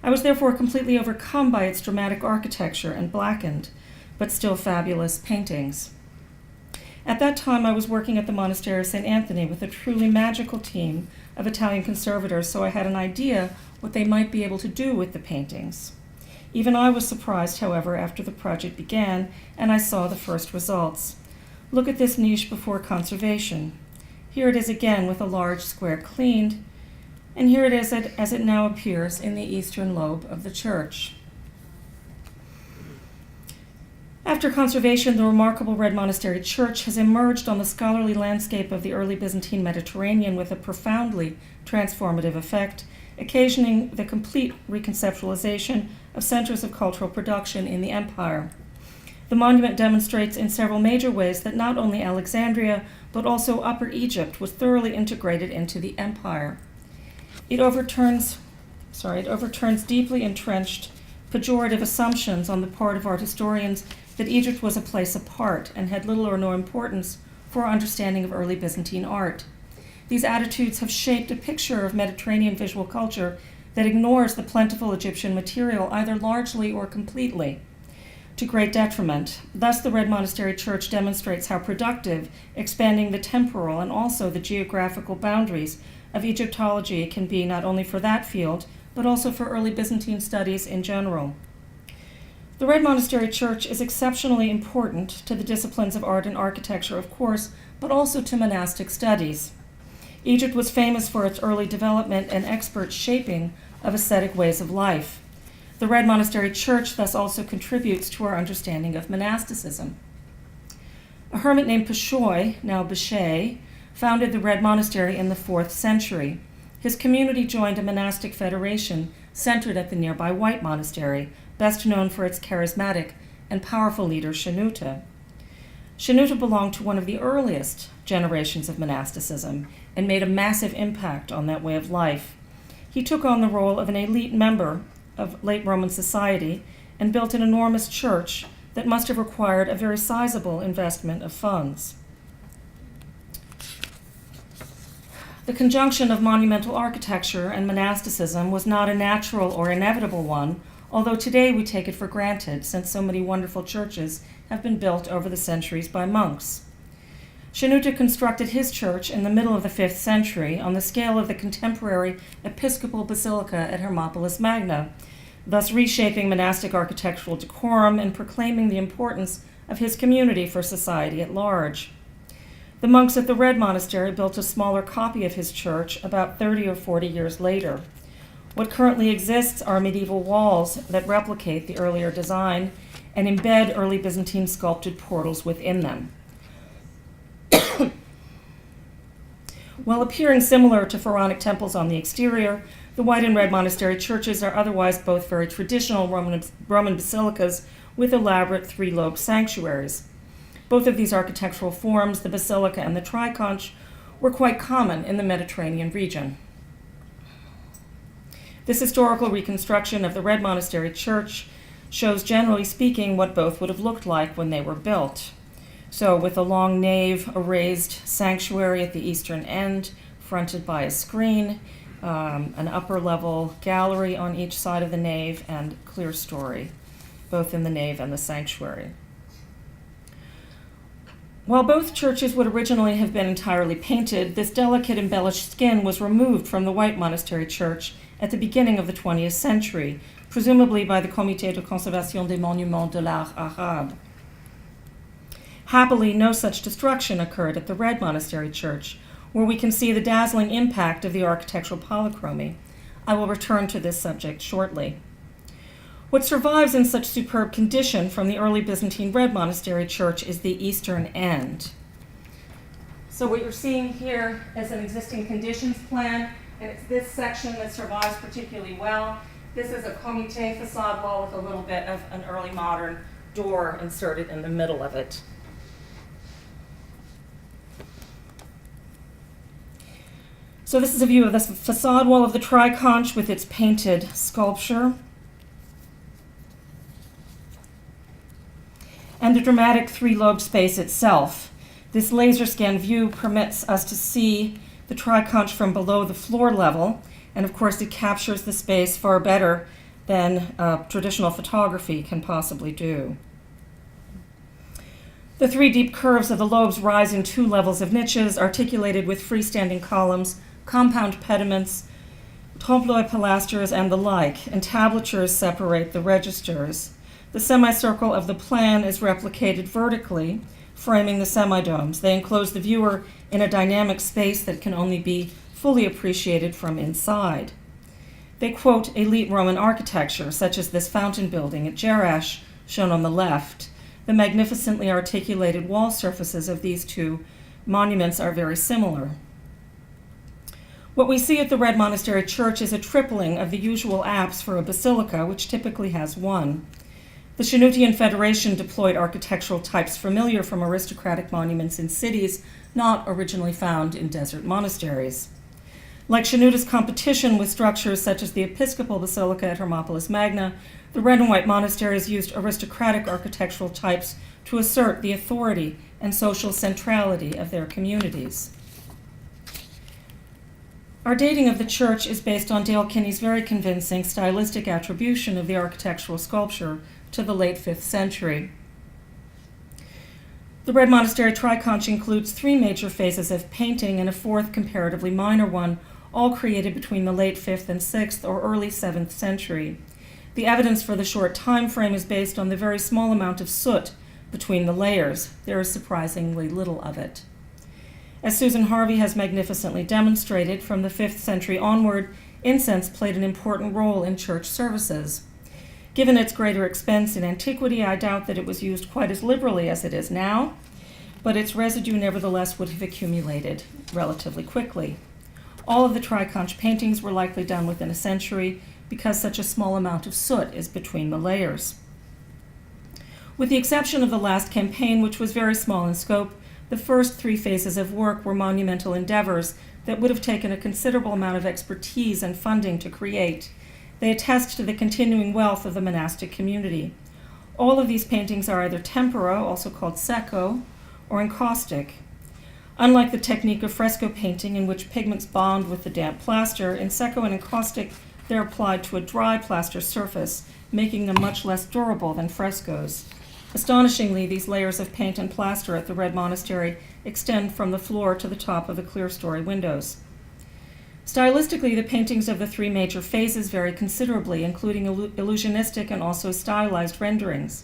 I was therefore completely overcome by its dramatic architecture and blackened, but still fabulous paintings. At that time, I was working at the Monastery of St. Anthony with a truly magical team of Italian conservators, so I had an idea what they might be able to do with the paintings. Even I was surprised, however, after the project began and I saw the first results. Look at this niche before conservation. Here it is again with a large square cleaned, and here it is as it now appears in the eastern lobe of the church. After conservation, the remarkable Red Monastery Church has emerged on the scholarly landscape of the early Byzantine Mediterranean with a profoundly transformative effect, occasioning the complete reconceptualization of centers of cultural production in the empire. The monument demonstrates in several major ways that not only Alexandria, but also Upper Egypt was thoroughly integrated into the empire. It overturns deeply entrenched pejorative assumptions on the part of art historians that Egypt was a place apart and had little or no importance for our understanding of early Byzantine art. These attitudes have shaped a picture of Mediterranean visual culture that ignores the plentiful Egyptian material either largely or completely, to great detriment. Thus, the Red Monastery Church demonstrates how productive expanding the temporal and also the geographical boundaries of Egyptology can be not only for that field, but also for early Byzantine studies in general. The Red Monastery Church is exceptionally important to the disciplines of art and architecture, of course, but also to monastic studies. Egypt was famous for its early development and expert shaping of ascetic ways of life. The Red Monastery Church thus also contributes to our understanding of monasticism. A hermit named Peshoy, now Beshay, founded the Red Monastery in the 4th century. His community joined a monastic federation centered at the nearby White Monastery, best known for its charismatic and powerful leader, Shenouta. Shenouta belonged to one of the earliest generations of monasticism and made a massive impact on that way of life. He took on the role of an elite member of late Roman society and built an enormous church that must have required a very sizable investment of funds. The conjunction of monumental architecture and monasticism was not a natural or inevitable one, although today we take it for granted since so many wonderful churches have been built over the centuries by monks. Shenouta constructed his church in the middle of the 5th century on the scale of the contemporary episcopal basilica at Hermopolis Magna, thus reshaping monastic architectural decorum and proclaiming the importance of his community for society at large. The monks at the Red Monastery built a smaller copy of his church about 30 or 40 years later. What currently exists are medieval walls that replicate the earlier design and embed early Byzantine sculpted portals within them. While appearing similar to pharaonic temples on the exterior, the White and Red Monastery churches are otherwise both very traditional Roman basilicas with elaborate 3-lobed sanctuaries. Both of these architectural forms, the basilica and the triconch, were quite common in the Mediterranean region. This historical reconstruction of the Red Monastery church shows, generally speaking, what both would have looked like when they were built. So with a long nave, a raised sanctuary at the eastern end, fronted by a screen, an upper-level gallery on each side of the nave, and clear story, both in the nave and the sanctuary. While both churches would originally have been entirely painted, this delicate embellished skin was removed from the White Monastery church at the beginning of the 20th century, presumably by the Comité de Conservation des Monuments de l'Art Arabe. Happily, no such destruction occurred at the Red Monastery church, where we can see the dazzling impact of the architectural polychromy. I will return to this subject shortly. What survives in such superb condition from the early Byzantine Red Monastery church is the eastern end. So what you're seeing here is an existing conditions plan, and it's this section that survives particularly well. This is a comité facade wall with a little bit of an early modern door inserted in the middle of it. So this is a view of the facade wall of the triconch with its painted sculpture. And the dramatic 3-lobed space itself. This laser scan view permits us to see the triconch from below the floor level, and of course it captures the space far better than traditional photography can possibly do. The 3 deep curves of the lobes rise in 2 levels of niches articulated with freestanding columns, compound pediments, trompe-l'oeil pilasters, and the like, and tablatures separate the registers. The semicircle of the plan is replicated vertically, framing the semidomes. They enclose the viewer in a dynamic space that can only be fully appreciated from inside. They quote elite Roman architecture, such as this fountain building at Jerash, shown on the left. The magnificently articulated wall surfaces of these 2 monuments are very similar. What we see at the Red Monastery Church is a tripling of the usual apse for a basilica, which typically has 1. The Shenoutean Federation deployed architectural types familiar from aristocratic monuments in cities not originally found in desert monasteries. Like Shenouta's competition with structures such as the Episcopal Basilica at Hermopolis Magna, the Red and White monasteries used aristocratic architectural types to assert the authority and social centrality of their communities. Our dating of the church is based on Dale Kinney's very convincing stylistic attribution of the architectural sculpture to the late 5th century. The Red Monastery triconch includes 3 major phases of painting and a 4th comparatively minor one, all created between the late 5th and 6th or early 7th century. The evidence for the short time frame is based on the very small amount of soot between the layers. There is surprisingly little of it. As Susan Harvey has magnificently demonstrated, from the 5th century onward, incense played an important role in church services. Given its greater expense in antiquity, I doubt that it was used quite as liberally as it is now, but its residue nevertheless would have accumulated relatively quickly. All of the Triconch paintings were likely done within a century because such a small amount of soot is between the layers. With the exception of the last campaign, which was very small in scope, the first 3 phases of work were monumental endeavors that would have taken a considerable amount of expertise and funding to create. They attest to the continuing wealth of the monastic community. All of these paintings are either tempera, also called secco, or encaustic. Unlike the technique of fresco painting, in which pigments bond with the damp plaster, in secco and encaustic they're applied to a dry plaster surface, making them much less durable than frescoes. Astonishingly, these layers of paint and plaster at the Red Monastery extend from the floor to the top of the clerestory windows. Stylistically, the paintings of the 3 major phases vary considerably, including illusionistic and also stylized renderings.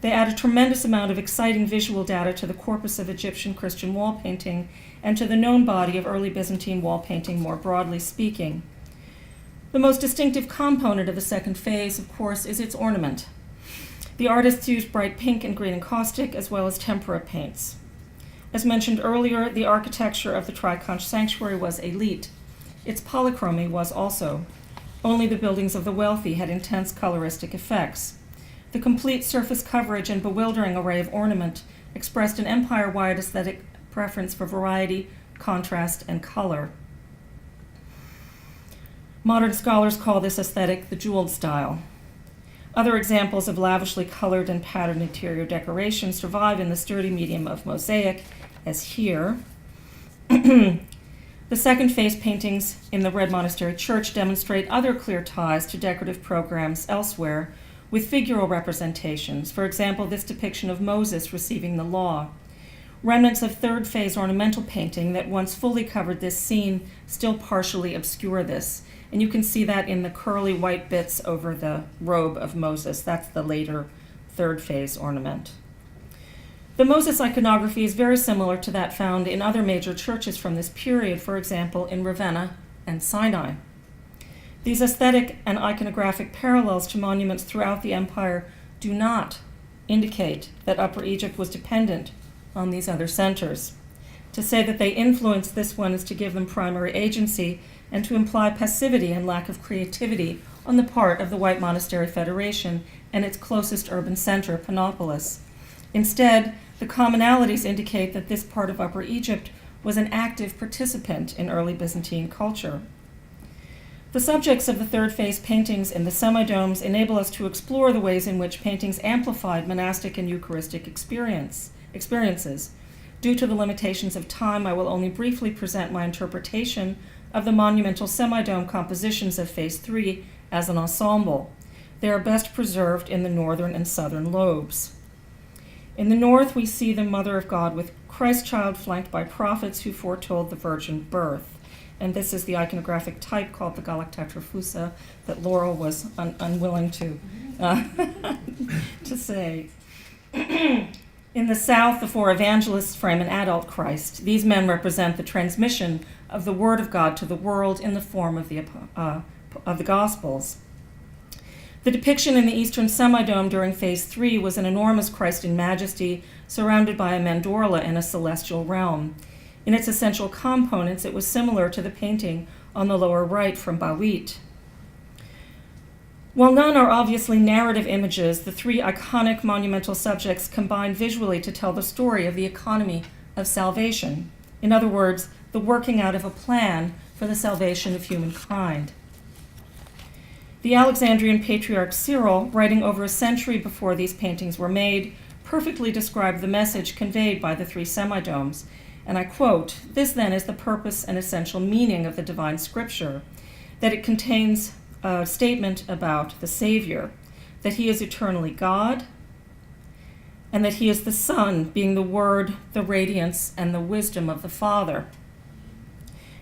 They add a tremendous amount of exciting visual data to the corpus of Egyptian Christian wall painting and to the known body of early Byzantine wall painting more broadly speaking. The most distinctive component of the second phase, of course, is its ornament. The artists used bright pink and green encaustic as well as tempera paints. As mentioned earlier, the architecture of the Triconch sanctuary was elite. Its polychromy was also. Only the buildings of the wealthy had intense coloristic effects. The complete surface coverage and bewildering array of ornament expressed an empire-wide aesthetic preference for variety, contrast, and color. Modern scholars call this aesthetic the jeweled style. Other examples of lavishly colored and patterned interior decoration survive in the sturdy medium of mosaic, as here. The second phase paintings in the Red Monastery Church demonstrate other clear ties to decorative programs elsewhere with figural representations. For example, this depiction of Moses receiving the law. Remnants of third phase ornamental painting that once fully covered this scene still partially obscure this. And you can see that in the curly white bits over the robe of Moses. That's the later third phase ornament. The Moses iconography is very similar to that found in other major churches from this period, for example, in Ravenna and Sinai. These aesthetic and iconographic parallels to monuments throughout the empire do not indicate that Upper Egypt was dependent on these other centers. To say that they influenced this one is to give them primary agency and to imply passivity and lack of creativity on the part of the White Monastery Federation and its closest urban center, Panopolis. Instead, the commonalities indicate that this part of Upper Egypt was an active participant in early Byzantine culture. The subjects of the third phase paintings in the semi-domes enable us to explore the ways in which paintings amplified monastic and Eucharistic experiences. Due to the limitations of time, I will only briefly present my interpretation of the monumental semi-dome compositions of Phase 3 as an ensemble. They are best preserved in the northern and southern lobes. In the north, we see the Mother of God with Christ child flanked by prophets who foretold the virgin birth. And this is the iconographic type called the Galactetraphusa that Laurel was unwilling to say. In the south, the 4 evangelists frame an adult Christ. These men represent the transmission of the Word of God to the world in the form of the Gospels. The depiction in the eastern semi-dome during Phase 3 was an enormous Christ in majesty surrounded by a mandorla in a celestial realm. In its essential components, it was similar to the painting on the lower right from Bawit. While none are obviously narrative images, the 3 iconic monumental subjects combine visually to tell the story of the economy of salvation. In other words, the working out of a plan for the salvation of humankind. The Alexandrian patriarch Cyril, writing over a century before these paintings were made, perfectly described the message conveyed by the 3 semi-domes. And I quote, "This then is the purpose and essential meaning of the divine scripture, that it contains a statement about the Savior, that he is eternally God, and that he is the Son, being the Word, the radiance, and the wisdom of the Father.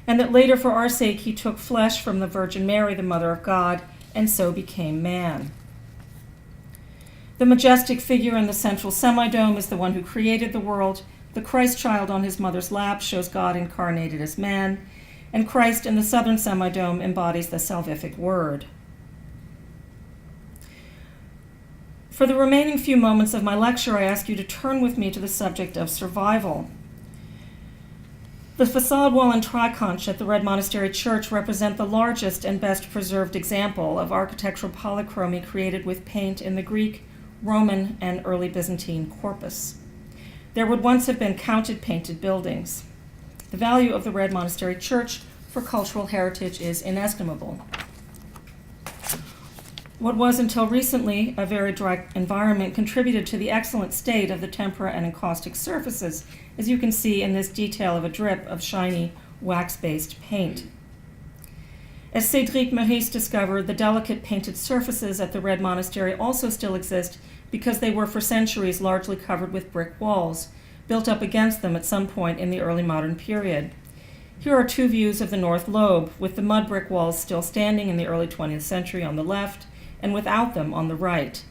And that later for our sake he took flesh from the Virgin Mary, the Mother of God, and so became man." The majestic figure in the central semi-dome is the one who created the world. The Christ child on his mother's lap shows God incarnated as man, and Christ in the southern semi-dome embodies the salvific word. For the remaining few moments of my lecture, I ask you to turn with me to the subject of survival. The facade wall and triconch at the Red Monastery Church represent the largest and best preserved example of architectural polychromy created with paint in the Greek, Roman, and early Byzantine corpus. There would once have been counted painted buildings. The value of the Red Monastery Church for cultural heritage is inestimable. What was until recently a very dry environment contributed to the excellent state of the tempera and encaustic surfaces, as you can see in this detail of a drip of shiny wax-based paint. As Cédric Meurice discovered, the delicate painted surfaces at the Red Monastery also still exist because they were for centuries largely covered with brick walls, built up against them at some point in the early modern period. Here are two views of the north lobe, with the mud brick walls still standing in the early 20th century on the left, and without them on the right.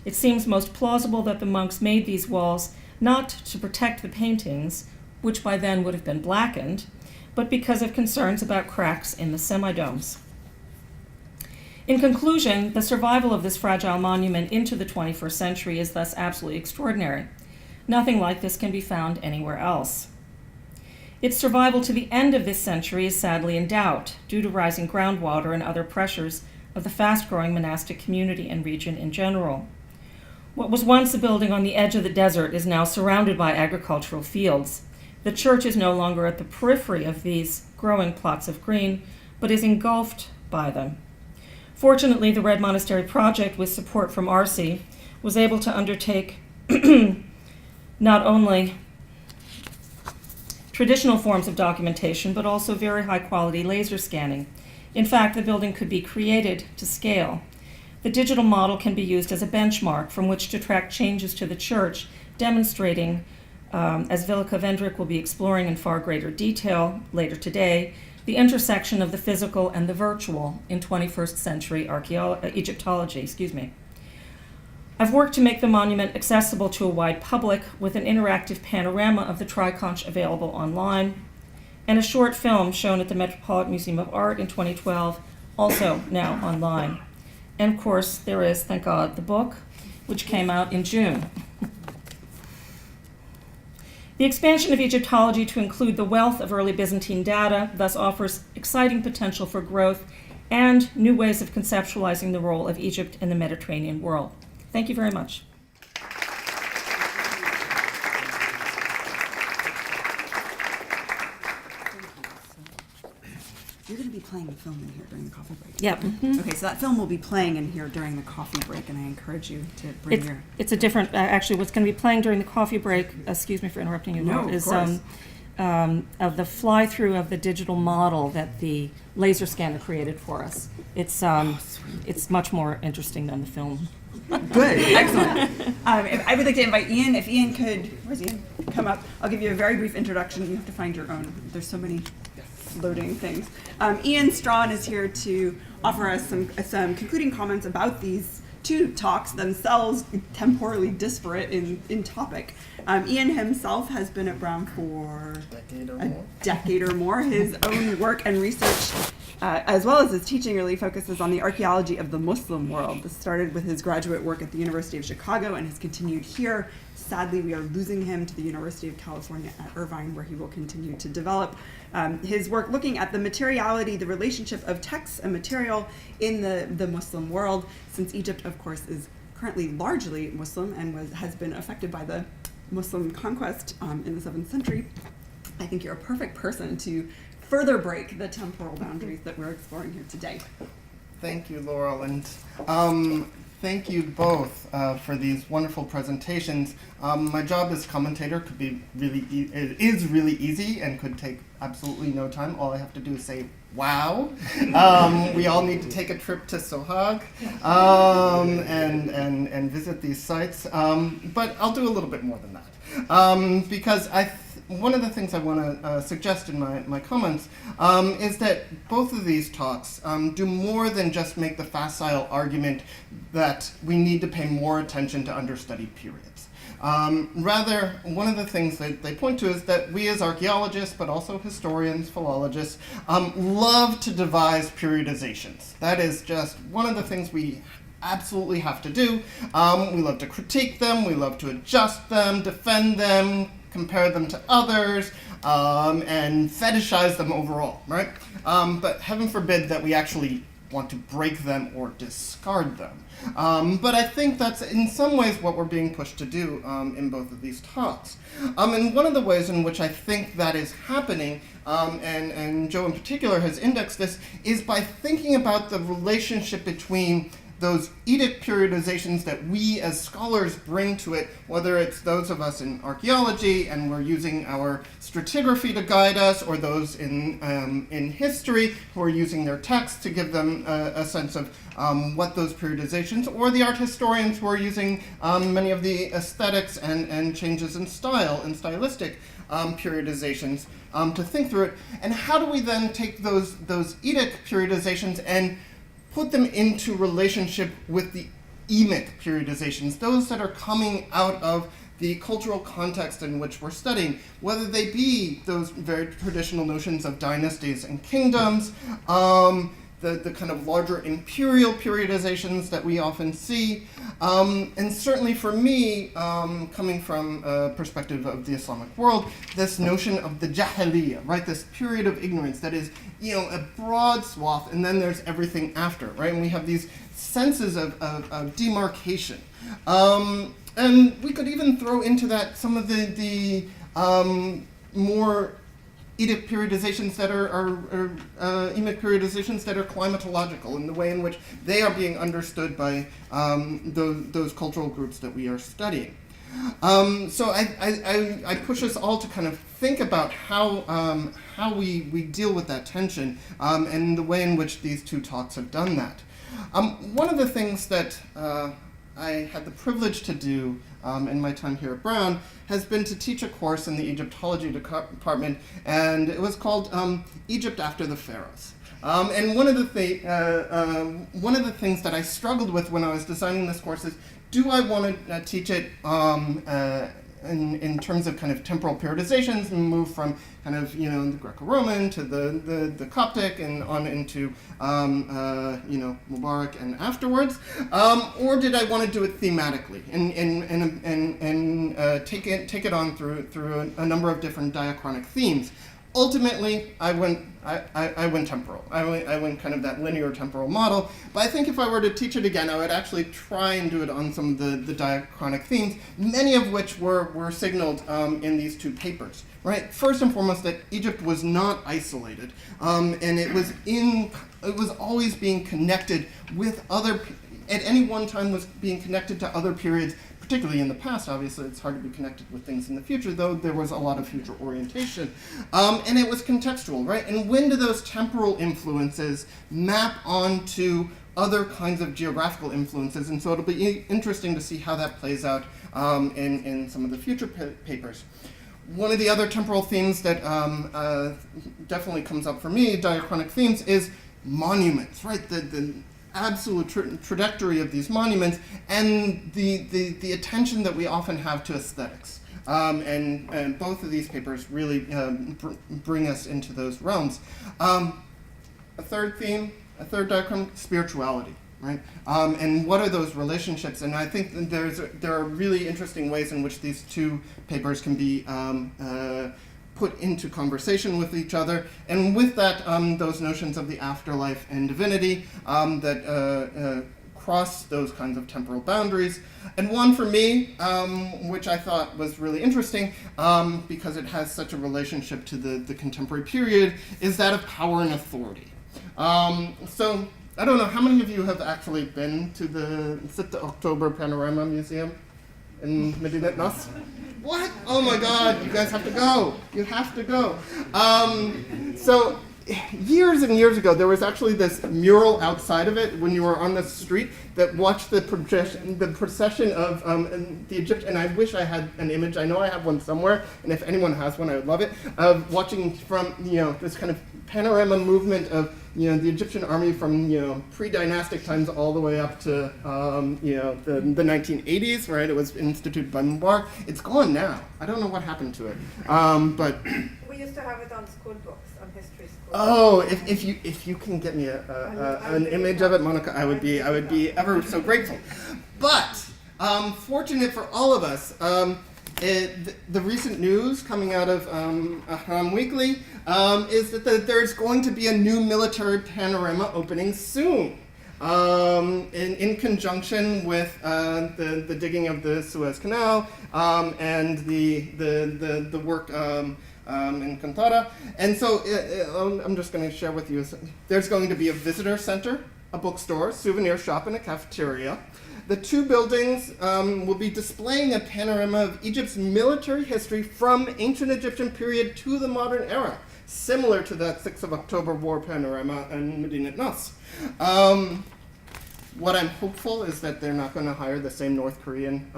It seems most plausible that the monks made these walls not to protect the paintings, which by then would have been blackened, but because of concerns about cracks in the semidomes. In conclusion, the survival of this fragile monument into the 21st century is thus absolutely extraordinary. Nothing like this can be found anywhere else. Its survival to the end of this century is sadly in doubt, due to rising groundwater and other pressures of the fast-growing monastic community and region in general. What was once a building on the edge of the desert is now surrounded by agricultural fields. The church is no longer at the periphery of these growing plots of green, but is engulfed by them. Fortunately, the Red Monastery project, with support from RC, was able to undertake not only traditional forms of documentation, but also very high-quality laser scanning. In fact, the building could be created to scale. The digital model can be used as a benchmark from which to track changes to the church, demonstrating, as Willeke Vendrick will be exploring in far greater detail later today, the intersection of the physical and the virtual in 21st century Egyptology. I've worked to make the monument accessible to a wide public with an interactive panorama of the triconch available online, and a short film shown at the Metropolitan Museum of Art in 2012, also now online. And of course, there is, thank God, the book, which came out in June. The expansion of Egyptology to include the wealth of early Byzantine data thus offers exciting potential for growth and new ways of conceptualizing the role of Egypt in the Mediterranean world. Thank you very much. You're going to be playing the film in here during the coffee break. Yep. Okay, so that film will be playing in here during the coffee break, and I encourage you to bring your... It's a different, actually, what's going to be playing during the coffee break, excuse me for interrupting you, No, of is course. Of the fly-through of the digital model that the laser scanner created for us. It's much more interesting than the film. Good, excellent. I would like to invite Ian, if Ian could, where's Ian? Come up. I'll give you a very brief introduction. You have to find your own. There's so many loading things. Ian Strawn is here to offer us some concluding comments about these two talks, themselves temporally disparate in topic. Ian himself has been at Brown for a decade or more. His own work and research, as well as his teaching, really focuses on the archaeology of the Muslim world. This started with his graduate work at the University of Chicago and has continued here. Sadly, we are losing him to the University of California at Irvine, where he will continue to develop his work looking at the materiality, the relationship of texts and material in the Muslim world, since Egypt, of course, is currently largely Muslim and has been affected by the Muslim conquest in the 7th century. I think you're a perfect person to further break the temporal boundaries that we're exploring here today. Thank you, Laurel, and thank you both for these wonderful presentations. My job as commentator could be is really easy and could take absolutely no time. All I have to do is say, wow. We all need to take a trip to Sohag and visit these sites. But I'll do a little bit more than that. Because one of the things I want to suggest in my comments is that both of these talks do more than just make the facile argument that we need to pay more attention to understudied periods. Rather, one of the things that they point to is that we as archaeologists, but also historians, philologists, love to devise periodizations. That is just one of the things we absolutely have to do. We love to critique them, we love to adjust them, defend them, compare them to others, and fetishize them overall, right? But heaven forbid that we actually want to break them or discard them. But I think that's in some ways what we're being pushed to do in both of these talks. And one of the ways in which I think that is happening, and Joe in particular has indexed this, is by thinking about the relationship between those edict periodizations that we as scholars bring to it, whether it's those of us in archaeology and we're using our stratigraphy to guide us, or those in history who are using their texts to give them a sense of what those periodizations, or the art historians who are using many of the aesthetics and changes in style and stylistic periodizations to think through it. And how do we then take those edict periodizations and put them into relationship with the emic periodizations, those that are coming out of the cultural context in which we're studying, whether they be those very traditional notions of dynasties and kingdoms, the kind of larger imperial periodizations that we often see, and certainly for me, coming from a perspective of the Islamic world, this notion of the Jahiliyyah, right? This period of ignorance that is, a broad swath, and then there's everything after, right? And we have these senses of demarcation. And we could even throw into that some of the more edict periodizations that are emic periodizations that are climatological in the way in which they are being understood by those cultural groups that we are studying. So I push us all to kind of think about how we deal with that tension and the way in which these two talks have done that. One of the things that I had the privilege to do in my time here at Brown has been to teach a course in the Egyptology department, and it was called Egypt After the Pharaohs. And one of the things that I struggled with when I was designing this course is, do I want to teach it in terms of kind of temporal periodizations and move from kind of, the Greco-Roman to the Coptic and on into, Mubarak and afterwards? Or did I want to do it thematically and take it on through a number of different diachronic themes? Ultimately, I went temporal. I went kind of that linear temporal model. But I think if I were to teach it again, I would actually try and do it on some of the diachronic themes, many of which were signaled in these two papers. Right. First and foremost, that Egypt was not isolated, and it was always being connected with other. At any one time, was being connected to other periods. Particularly in the past, obviously, it's hard to be connected with things in the future, though there was a lot of future orientation. And it was contextual, right? And when do those temporal influences map onto other kinds of geographical influences? And so it'll be interesting to see how that plays out in some of the future papers. One of the other temporal themes that definitely comes up for me, diachronic themes, is monuments, right? The absolute trajectory of these monuments and the attention that we often have to aesthetics. And both of these papers really bring us into those realms. A third diagram, spirituality, right? And what are those relationships? And I think that there are really interesting ways in which these two papers can be put into conversation with each other, and with that, those notions of the afterlife and divinity that cross those kinds of temporal boundaries. And one for me, which I thought was really interesting, because it has such a relationship to the contemporary period, is that of power and authority. So I don't know, how many of you have actually been to the 6 October Panorama Museum in Medinet Nas? What? Oh my God, you guys have to go. You have to go. So years and years ago, there was actually this mural outside of it when you were on the street that watched the procession of the Egypt, and I wish I had an image. I know I have one somewhere, and if anyone has one, I would love it, of watching from, this kind of panorama movement of, the Egyptian army from, pre-dynastic times all the way up to, the 1980s, right? It was instituted by Mubarak. It's gone now. I don't know what happened to it, but... We used to have it on school books, on history school. Oh, if you can get me an image of it, Monica, I would be ever so grateful. But fortunate for all of us, the recent news coming out of Ahram Weekly is that there's going to be a new military panorama opening soon. In conjunction with the digging of the Suez Canal and the work in Cantara. And so I'm just going to share with you, there's going to be a visitor center, a bookstore, souvenir shop, and a cafeteria. The two buildings will be displaying a panorama of Egypt's military history from ancient Egyptian period to the modern era, similar to that 6th of October war panorama in Medinet Nas. What I'm hopeful is that they're not going to hire the same North Korean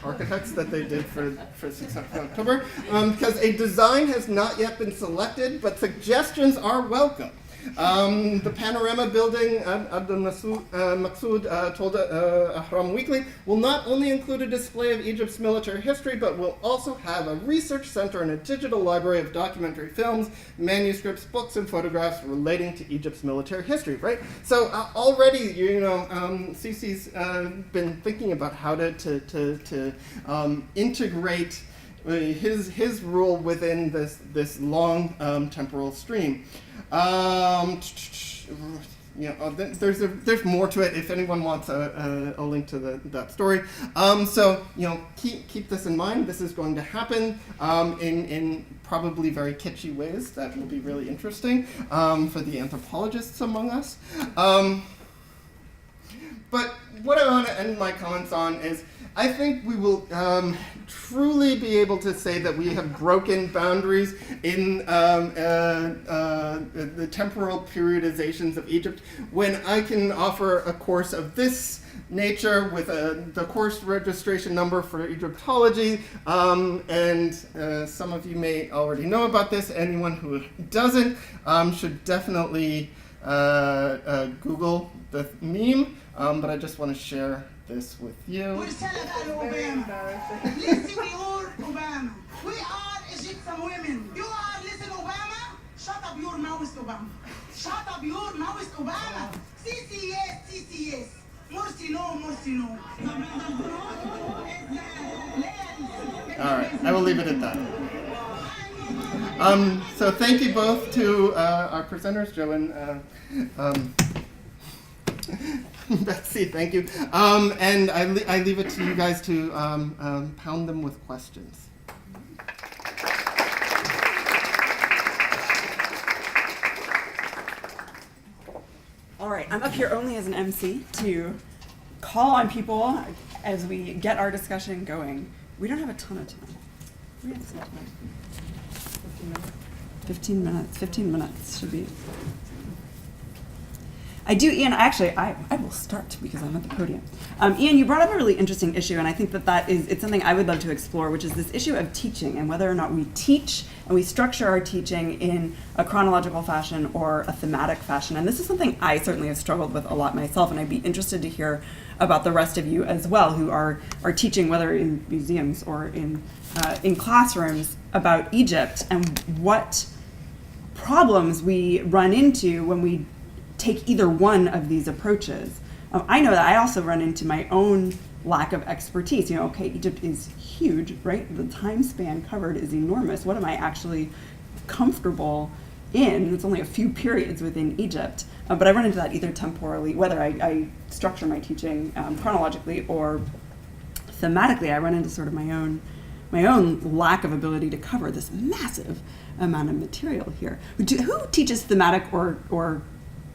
architects that they did for 6th of October, because a design has not yet been selected, but suggestions are welcome. The panorama building, Abdul Maqsood told Ahram Weekly, will not only include a display of Egypt's military history, but will also have a research center and a digital library of documentary films, manuscripts, books, and photographs relating to Egypt's military history, right? So already, Sisi's been thinking about how to integrate his role within this long temporal stream. There's more to it if anyone wants a link to that story. So keep this in mind. This is going to happen in probably very kitschy ways that will be really interesting for the anthropologists among us. But what I want to end my comments on is I think we will truly be able to say that we have broken boundaries in the temporal periodizations of Egypt when I can offer a course of this nature with the course registration number for Egyptology, and some of you may already know about this. Anyone who doesn't should definitely Google the meme, but I just want to share this with you. Listen, we are Obama. We are Egyptian women. You are listen Obama. Shut up your mouth, Obama. Shut up your mouth, Obama. CCS. Morsi no. All right, I will leave it at that. So thank you both to our presenters, Joe and Betsy, thank you. And I leave it to you guys to pound them with questions. All right, I'm up here only as an MC to call on people as we get our discussion going. We don't have a ton of time. We have some time. 15 minutes should be. I do, Ian, I will start because I'm at the podium. Ian, you brought up a really interesting issue, and I think it's something I would love to explore, which is this issue of teaching and whether or not we teach and we structure our teaching in a chronological fashion or a thematic fashion. And this is something I certainly have struggled with a lot myself, and I'd be interested to hear about the rest of you as well, who are teaching, whether in museums or in classrooms, about Egypt and what problems we run into when we take either one of these approaches. I know that I also run into my own lack of expertise. Egypt is huge, right? The time span covered is enormous. What am I actually comfortable in? It's only a few periods within Egypt. But I run into that either temporally, whether I structure my teaching chronologically or thematically. I run into sort of my own lack of ability to cover this massive amount of material here. Who teaches thematic or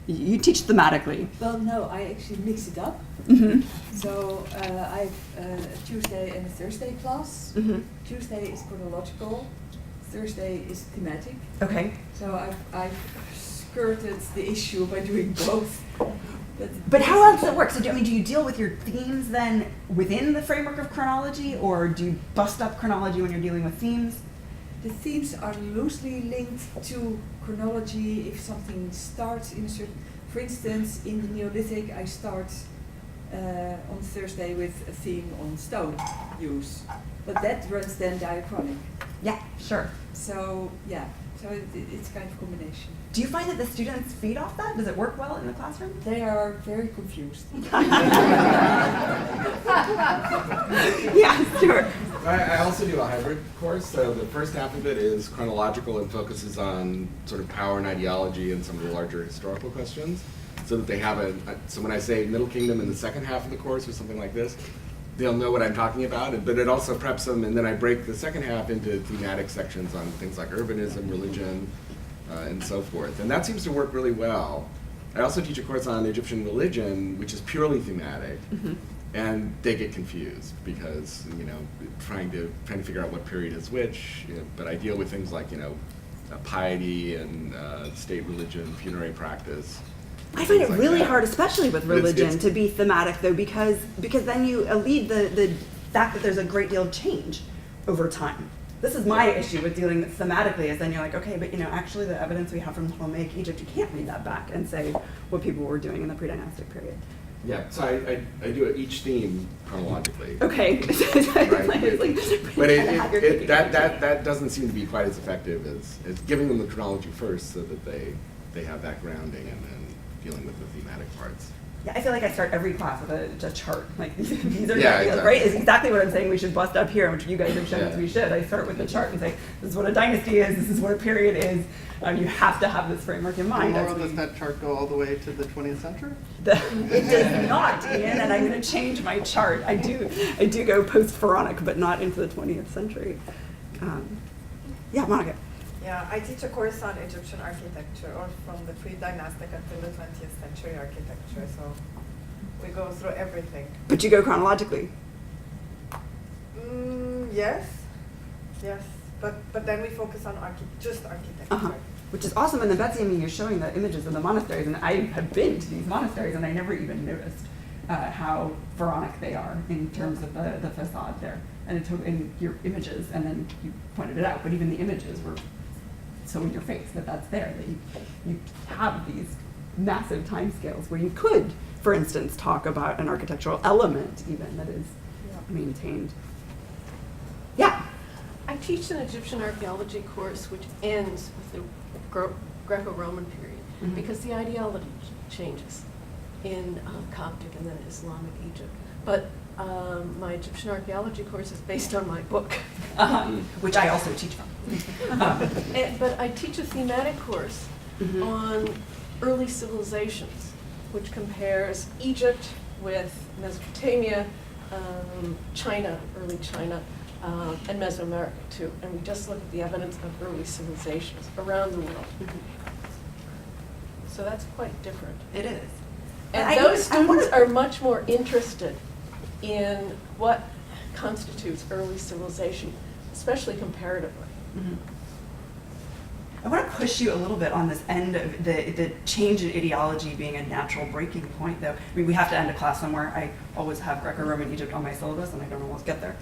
you teach thematically? Well, no, I actually mix it up. Mm-hmm. So I have a Tuesday and a Thursday class. Mm-hmm. Tuesday is chronological, Thursday is thematic. Okay. So I've skirted the issue by doing both. But how else does it work? So do you deal with your themes then within the framework of chronology, or do you bust up chronology when you're dealing with themes? The themes are loosely linked to chronology. If something starts in a certain, for instance, in the Neolithic, I start on Thursday with a theme on stone use, but that runs then diachronic. Yeah, sure. So yeah, so it's kind of combination. Do you find that the students feed off that? Does it work well in the classroom? They are very confused. Yeah, sure. I also do a hybrid course, so the first half of it is chronological and focuses on sort of power and ideology and some of the larger historical questions, so that they have so when I say Middle Kingdom in the second half of the course or something like this, they'll know what I'm talking about, but it also preps them, and then I break the second half into thematic sections on things like urbanism, religion, and so forth. And that seems to work really well. I also teach a course on Egyptian religion, which is purely thematic. And they get confused because, you know, trying to figure out what period is which. You know, but I deal with things like, you know, piety and state religion, funerary practice. I find it things like really that. hard, especially with But it's- religion, to be thematic though, because then you elide the fact that there's a great deal of change over time. This is my issue with dealing thematically, is then you're like, okay, but you know, actually the evidence we have from Ptolemaic Egypt, you can't read that back and say what people were doing in the pre-dynastic period. Yeah, so I do each theme chronologically. Okay. Right. But that doesn't seem to be quite as effective as giving them the chronology first so that they have that grounding and then dealing with the thematic parts. Yeah, I feel like I start every class with a chart. Like these are Yeah, right. exactly. Is exactly what I'm saying. We should bust up here, which you guys have shown us we should. I start with the chart and say, this is what a dynasty is. This is what a period is. You have to have this framework in mind. Tomorrow, does that chart go all the way to the 20th century? It does not, Ian, and I'm going to change my chart. I do go post-Pharaonic, but not into the 20th century. Yeah, Monica. Yeah, I teach a course on Egyptian architecture, or from the pre-dynastic until the 20th century architecture, so we go through everything. But you go chronologically. Yes, but then we focus on just architecture. Which is awesome. And then Betsy, I mean, you're showing the images of the monasteries, and I have been to these monasteries, and I never even noticed how Pharaonic they are in terms of the facade there. And it took in your images, and then you pointed it out, but even the images were so in your face that that's there, that you have these massive timescales where you could, for instance, talk about an architectural element even that is maintained. Yeah. I teach an Egyptian archaeology course which ends with the Greco-Roman period because the ideology changes in Coptic and then Islamic Egypt. But my Egyptian archaeology course is based on my book. Which I also teach from. But I teach a thematic course on early civilizations, which compares Egypt with Mesopotamia, China, early China, and Mesoamerica too. And we just look at the evidence of early civilizations around the world. So that's quite different. It is. And those students are much more interested in what constitutes early civilization, especially comparatively. I want to push you a little bit on this end of the change in ideology being a natural breaking point, though. I mean, we have to end a class somewhere. I always have Greco-Roman Egypt on my syllabus, and I don't always get there.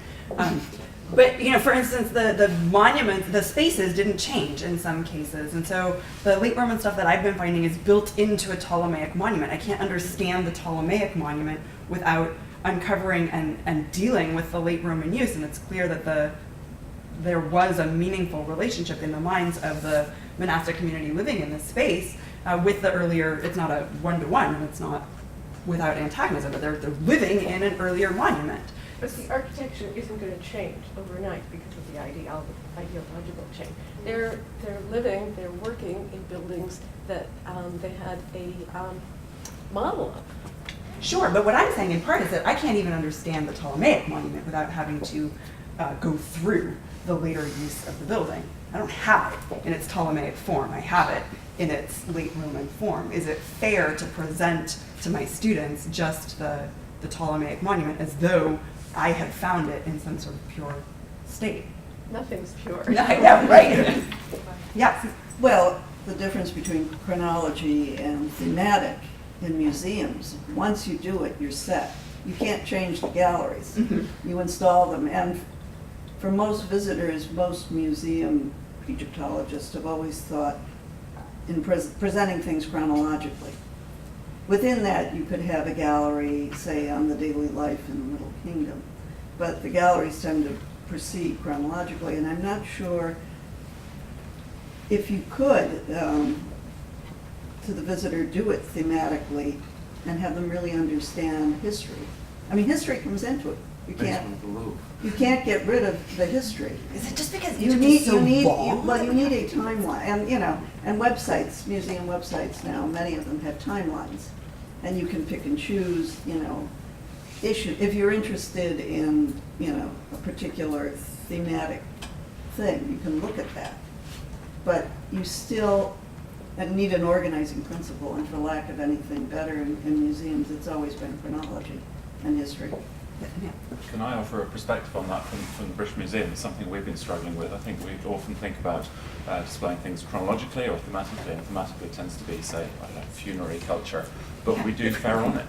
But, you know, for instance, the monuments, the spaces didn't change in some cases. And so the late Roman stuff that I've been finding is built into a Ptolemaic monument. I can't understand the Ptolemaic monument without uncovering and dealing with the late Roman use. And it's clear that there was a meaningful relationship in the minds of the monastic community living in this space with the earlier, it's not a one-to-one, and it's not without antagonism, but they're living in an earlier monument. But the architecture isn't going to change overnight because of the ideological change. They're living, they're working in buildings that they had a model of. Sure, but what I'm saying in part is that I can't even understand the Ptolemaic monument without having to go through the later use of the building. I don't have it in its Ptolemaic form. I have it in its late Roman form. Is it fair to present to my students just the Ptolemaic monument as though I had found it in some sort of pure state? Nothing's pure. I know, right? Yes. Well, the difference between chronology and thematic in museums, once you do it, you're set. You can't change the galleries. You install them. And for most visitors, most museum Egyptologists have always thought in presenting things chronologically. Within that, you could have a gallery, say, on the daily life in the Middle Kingdom. But the galleries tend to proceed chronologically, and I'm not sure if you could, to the visitor, do it thematically and have them really understand history. I mean, history comes into it. You can't get rid of the history. Is it just because You Egypt need, is so you need, long? well, you need a timeline, and, you know, and websites, museum websites now, many of them have timelines. And you can pick and choose, you know, issue, if you're interested in, you know, a particular thematic thing, you can look at that. But you still need an organizing principle, and for lack of anything better in museums, it's always been chronology and history. Can I offer a perspective on that from the British Museum? It's something we've been struggling with. I think we often think about displaying things chronologically or thematically, and thematically it tends to be, say, I don't know, funerary culture. But we do pharaonic,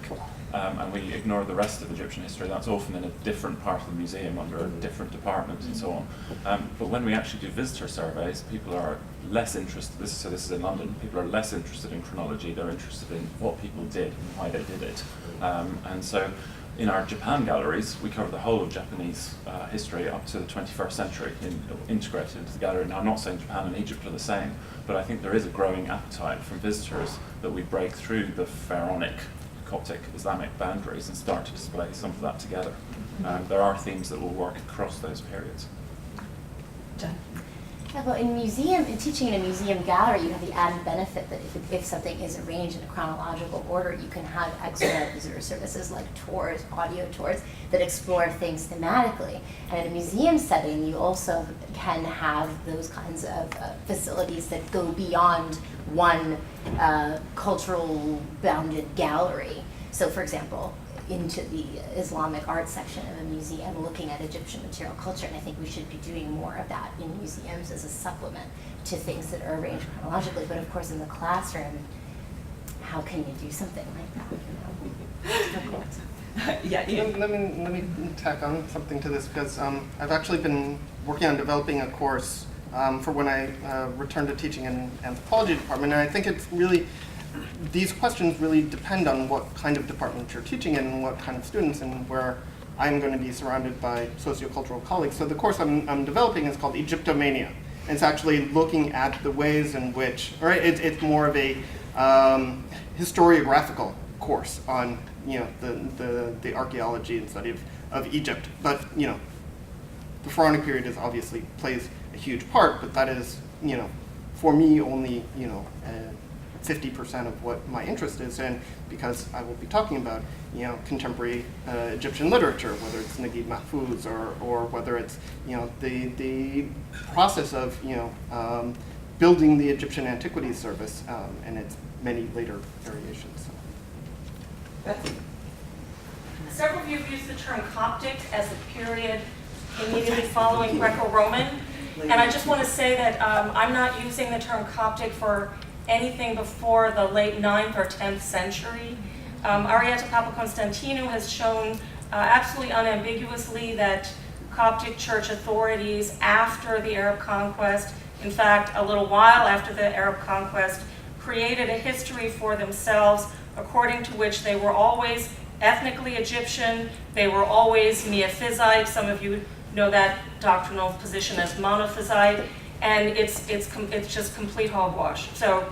and we ignore the rest of Egyptian history. That's often in a different part of the museum under a different department and so on. But when we actually do visitor surveys, people are less interested, this is in London, people are less interested in chronology, they're interested in what people did and why they did it. And so in our Japan galleries, we cover the whole of Japanese history up to the 21st century, integrated into the gallery. Now, I'm not saying Japan and Egypt are the same, but I think there is a growing appetite from visitors that we break through the pharaonic Coptic Islamic boundaries and start to display some of that together. There are themes that will work across those periods. Jen? Yeah, well, in teaching in a museum gallery, you have the added benefit that if something is arranged in a chronological order, you can have extra visitor services like tours, audio tours, that explore things thematically. And in a museum setting, you also can have those kinds of facilities that go beyond one cultural bounded gallery. So, for example, into the Islamic art section of a museum looking at Egyptian material culture, and I think we should be doing more of that in museums as a supplement to things that are arranged chronologically. But of course in the classroom, how can you do something like that, you know? It's difficult. Yeah, Ian. Let me tack on something to this, because I've actually been working on developing a course for when I return to teaching in anthropology department, and I think it's really, these questions really depend on what kind of department you're teaching in and what kind of students, and where I'm going to be surrounded by sociocultural colleagues. So the course I'm developing is called Egyptomania. And it's actually looking at the ways in which, or it's more of a historiographical course on, you know, the archaeology and study of Egypt. But, you know, the Pharaonic period is obviously plays a huge part, but that is, you know, for me only, you know, 50% of what my interest is in, because I will be talking about, you know, contemporary Egyptian literature, whether it's Naguib Mahfouz or whether it's, you know, the process of, you know, building the Egyptian Antiquities Service and its many later variations. Several of you have used the term Coptic as the period immediately following Greco-Roman, and I just want to say that I'm not using the term Coptic for anything before the late 9th or 10th century. Arieta Papakonstantinou has shown absolutely unambiguously that Coptic church authorities after the Arab conquest, in fact, a little while after the Arab conquest, created a history for themselves according to which they were always ethnically Egyptian, they were always Miaphysite. Some of you know that doctrinal position as monophysite, and it's just complete hogwash. So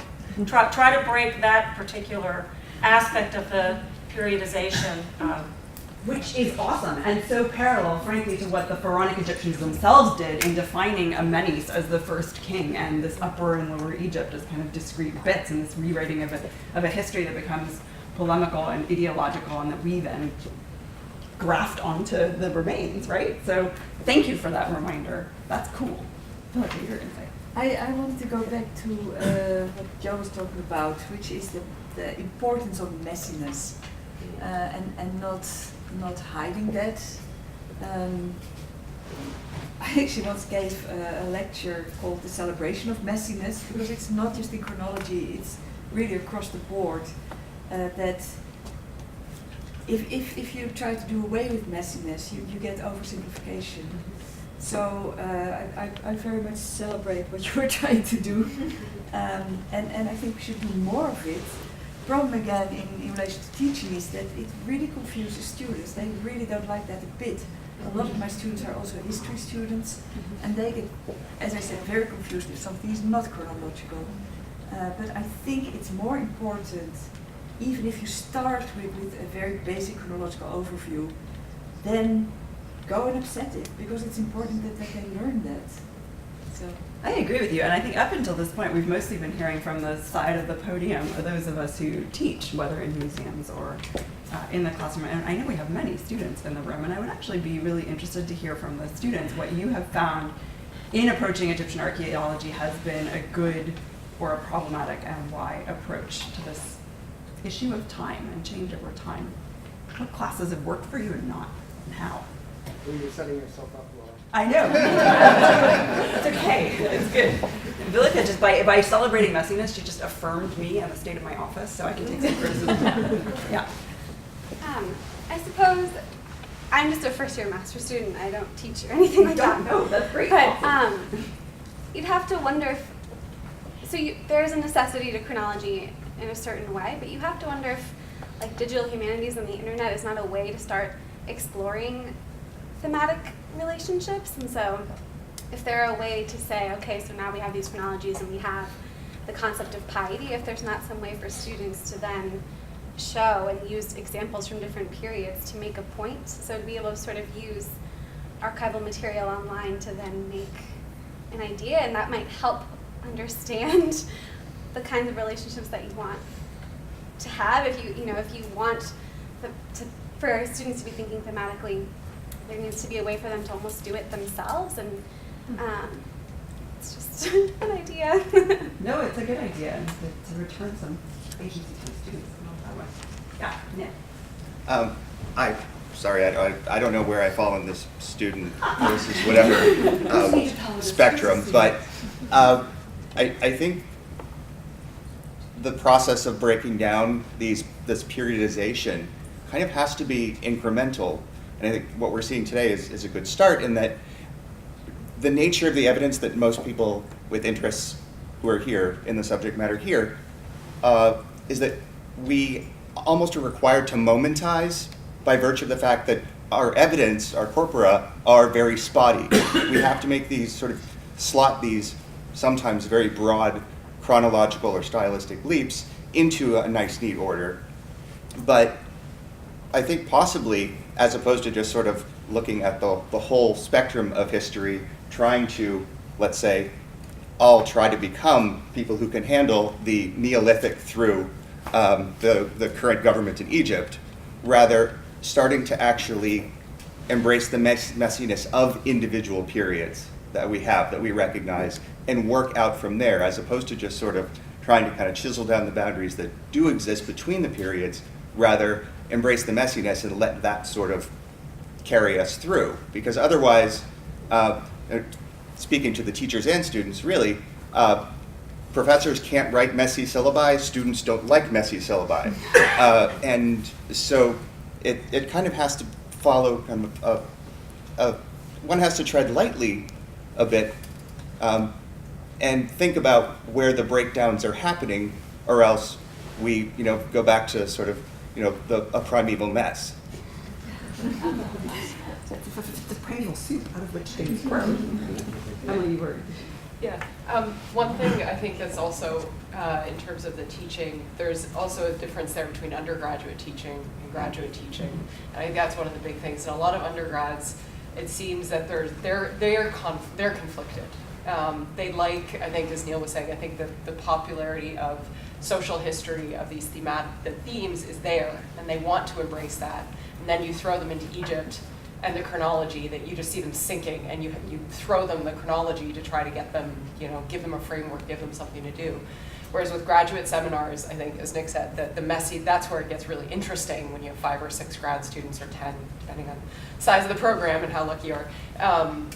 try to break that particular aspect of the periodization. Which is awesome, and so parallel, frankly, to what the Pharaonic Egyptians themselves did in defining Amenes as the first king, and this Upper and Lower Egypt as kind of discrete bits, and this rewriting of a history that becomes polemical and ideological, and that we then graft onto the remains, right? So thank you for that reminder. That's cool. I feel like your insight. I wanted to go back to what Joe was talking about, which is the importance of messiness, and not hiding that. I actually once gave a lecture called The Celebration of Messiness, because it's not just in chronology, it's really across the board, that if you try to do away with messiness, you get oversimplification. So I very much celebrate what you were trying to do, and I think we should do more of it. Problem again in relation to teaching is that it really confuses students. They really don't like that a bit. a lot of my students are also history students, and they get, as I said, very confused if something is not chronological. But I think it's more important, even if you start with a very basic chronological overview, then go and upset it, because it's important that they learn that. So. I agree with you, and I think up until this point, we've mostly been hearing from the side of the podium, or those of us who teach, whether in museums or in the classroom. And I know we have many students in the room, and I would actually be really interested to hear from the students what you have found in approaching Egyptian archaeology has been a good or a problematic, and why approach to this issue of time and change over time. What classes have worked for you and not, and how? Well, you're setting yourself up, Laura. I know. It's okay. It's good. Vilika, just by celebrating messiness, she just affirmed me and the state of my office, so I can take some criticism. Yeah. I suppose I'm just a first-year master's student. I don't teach or anything like that. No, that's great. But you'd have to wonder if, there's a necessity to chronology in a certain way, but you have to wonder if, like, digital humanities and the internet is not a way to start exploring thematic relationships. And so if there are a way to say, okay, so now we have these chronologies and we have the concept of piety, if there's not some way for students to then show and use examples from different periods to make a point, so to be able to sort of use archival material online to then make an idea, and that might help understand the kinds of relationships that you want to have. If you want for students to be thinking thematically, there needs to be a way for them to almost do it themselves, and it's just an idea. No, it's a good idea to return some agency to the students. Yeah. I don't know where I fall in this student versus whatever spectrum, but I think the process of breaking down this periodization kind of has to be incremental. And I think what we're seeing today is a good start, in that the nature of the evidence that most people with interests who are here in the subject matter here is that we almost are required to momentize by virtue of the fact that our evidence, our corpora, are very spotty. We have to make these slot these sometimes very broad chronological or stylistic leaps into a nice, neat order. But I think possibly, as opposed to just sort of looking at the whole spectrum of history, trying to, let's say, all try to become people who can handle the Neolithic through the current government in Egypt, rather starting to actually embrace the messiness of individual periods that we have, that we recognize, and work out from there, as opposed to just sort of trying to kind of chisel down the boundaries that do exist between the periods, rather embrace the messiness and let that sort of carry us through. Because otherwise, speaking to the teachers and students, really, professors can't write messy syllabi, students don't like messy syllabi. And so it kind of has to follow kind of one has to tread lightly a bit and think about where the breakdowns are happening, or else we go back to sort of a primeval mess. The primeval soup out of which things grow. Emily, you were. Yeah. One thing I think that's also, in terms of the teaching, there's also a difference there between undergraduate teaching and graduate teaching. And I think that's one of the big things. And a lot of undergrads, it seems that they're conflicted. They like, I think, as Neil was saying, I think the popularity of social history of these the themes is there, and they want to embrace that. And then you throw them into Egypt and the chronology, that you just see them sinking, and you throw them the chronology to try to get them, give them a framework, give them something to do. Whereas with graduate seminars, I think, as Nick said, the messy, that's where it gets really interesting when you have 5 or 6 grad students, or 10, depending on the size of the program and how lucky you are.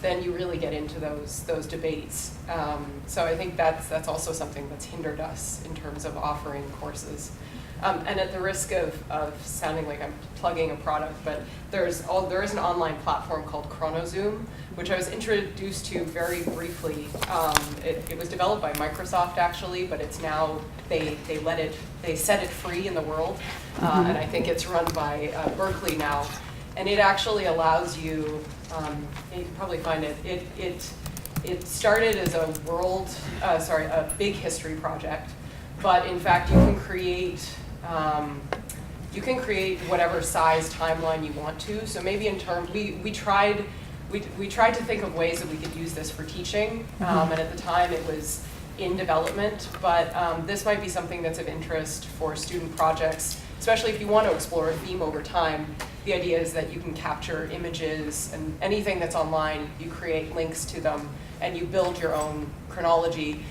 Then you really get into those debates. So I think that's also something that's hindered us in terms of offering courses. And at the risk of sounding like I'm plugging a product, but there is an online platform called ChronoZoom, which I was introduced to very briefly. It was developed by Microsoft, actually, but it's now they set it free in the world, and I think it's run by Berkeley now. And it actually allows you, you can probably find it, it started as a a big history project, but in fact you can create whatever size timeline you want to. So maybe in terms, we tried to think of ways that we could use this for teaching, and at the time it was in development, but this might be something that's of interest for student projects, especially if you want to explore a theme over time. The idea is that you can capture images and anything that's online, you create links to them, and you build your own chronology.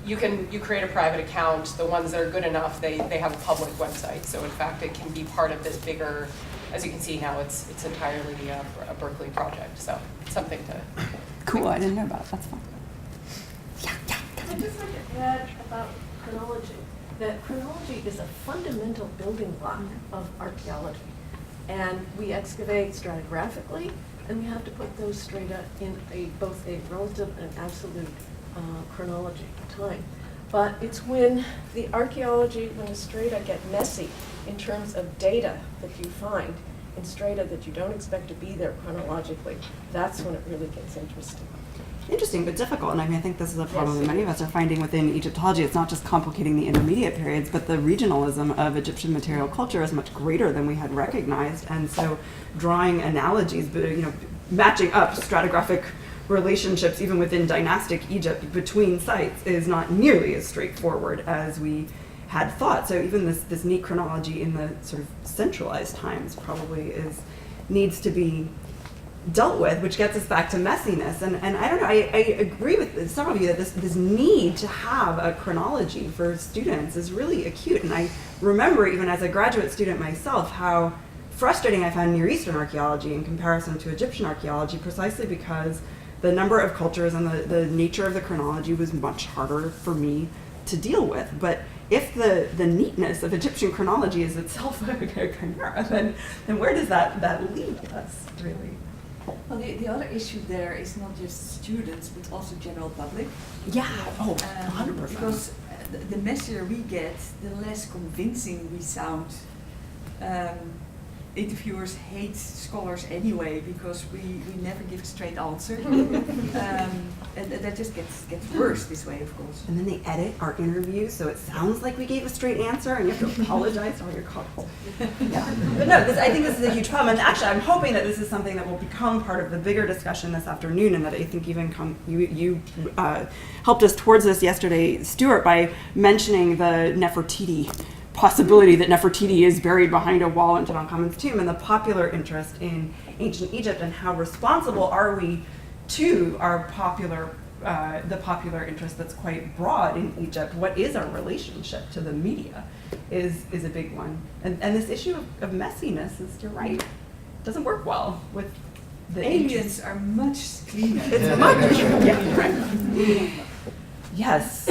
You create a private account. The ones that are good enough, they have a public website. So in fact, it can be part of this bigger, as you can see now, it's entirely a Berkeley project. So it's something to. Cool, I didn't know about it. That's fun. I'd just like to add about chronology, that chronology is a fundamental building block of archaeology. And we excavate stratigraphically, and we have to put those strata in both a relative and absolute chronology of time. But it's when the archaeology, when the strata get messy in terms of data that you find in strata that you don't expect to be there chronologically, that's when it really gets interesting. Interesting, but difficult. And I mean, I think this is a problem that many of us are finding within Egyptology. It's not just complicating the intermediate periods, but the regionalism of Egyptian material culture is much greater than we had recognized. And so drawing analogies, matching up stratigraphic relationships even within dynastic Egypt between sites is not nearly as straightforward as we had thought. So even this neat chronology in the sort of centralized times probably needs to be dealt with, which gets us back to messiness. And I don't know, I agree with some of you that this need to have a chronology for students is really acute. And I remember even as a graduate student myself how frustrating I found Near Eastern archaeology in comparison to Egyptian archaeology, precisely because the number of cultures and the nature of the chronology was much harder for me to deal with. But if the neatness of Egyptian chronology is itself a chimera, then where does that leave us, really? Well, the other issue there is not just students, but also general public. Yeah, 100%. Because the messier we get, the less convincing we sound. Interviewers hate scholars anyway because we never give a straight answer. And that just gets worse this way, of course. And then they edit our interviews so it sounds like we gave a straight answer and you have to apologize to all your colleagues. Yeah. But no, I think this is a huge problem. And actually, I'm hoping that this is something that will become part of the bigger discussion this afternoon, and that I think even you helped us towards this yesterday, Stuart, by mentioning the Nefertiti possibility that Nefertiti is buried behind a wall in Tutankhamun's tomb, and the popular interest in ancient Egypt, and how responsible are we to our the popular interest that's quite broad in Egypt. What is our relationship to the media is a big one. And this issue of messiness is, you're right, doesn't work well with the aliens are much cleaner. It's much yeah, right. Yes.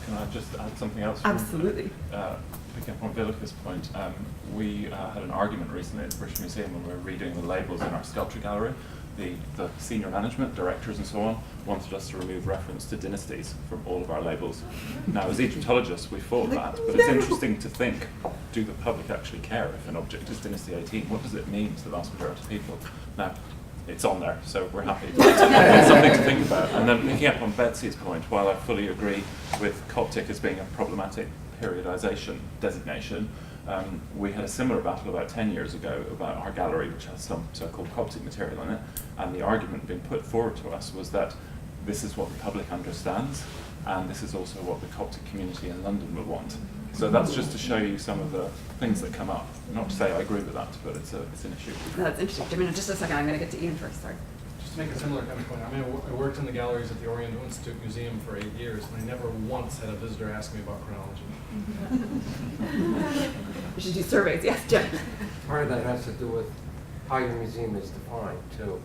Can I just add something else? Absolutely. Picking up on Vilica's point, we had an argument recently at the British Museum when we were redoing the labels in our sculpture gallery. The senior management, directors and so on, wanted us to remove reference to dynasties from all of our labels. Now, as Egyptologists, we fought that, but it's interesting to think, do the public actually care if an object is Dynasty 18? What does it mean to the vast majority of people? Now, it's on there, so we're happy. It's something to think about. And then picking up on Betsy's point, while I fully agree with Coptic as being a problematic periodization designation, we had a similar battle about 10 years ago about our gallery, which has some so-called Coptic material in it, and the argument being put forward to us was that this is what the public understands, and this is also what the Coptic community in London would want. So that's just to show you some of the things that come up. Not to say I agree with that, but it's an issue. No, that's interesting. Give me just a second. I'm going to get to Ian first. Sorry. Just to make a similar kind of point, I mean, I worked in the galleries at the Oriental Institute Museum for 8 years, and I never once had a visitor ask me about chronology. You should do surveys. Yes, Jim. Part of that has to do with how your museum is defined, too.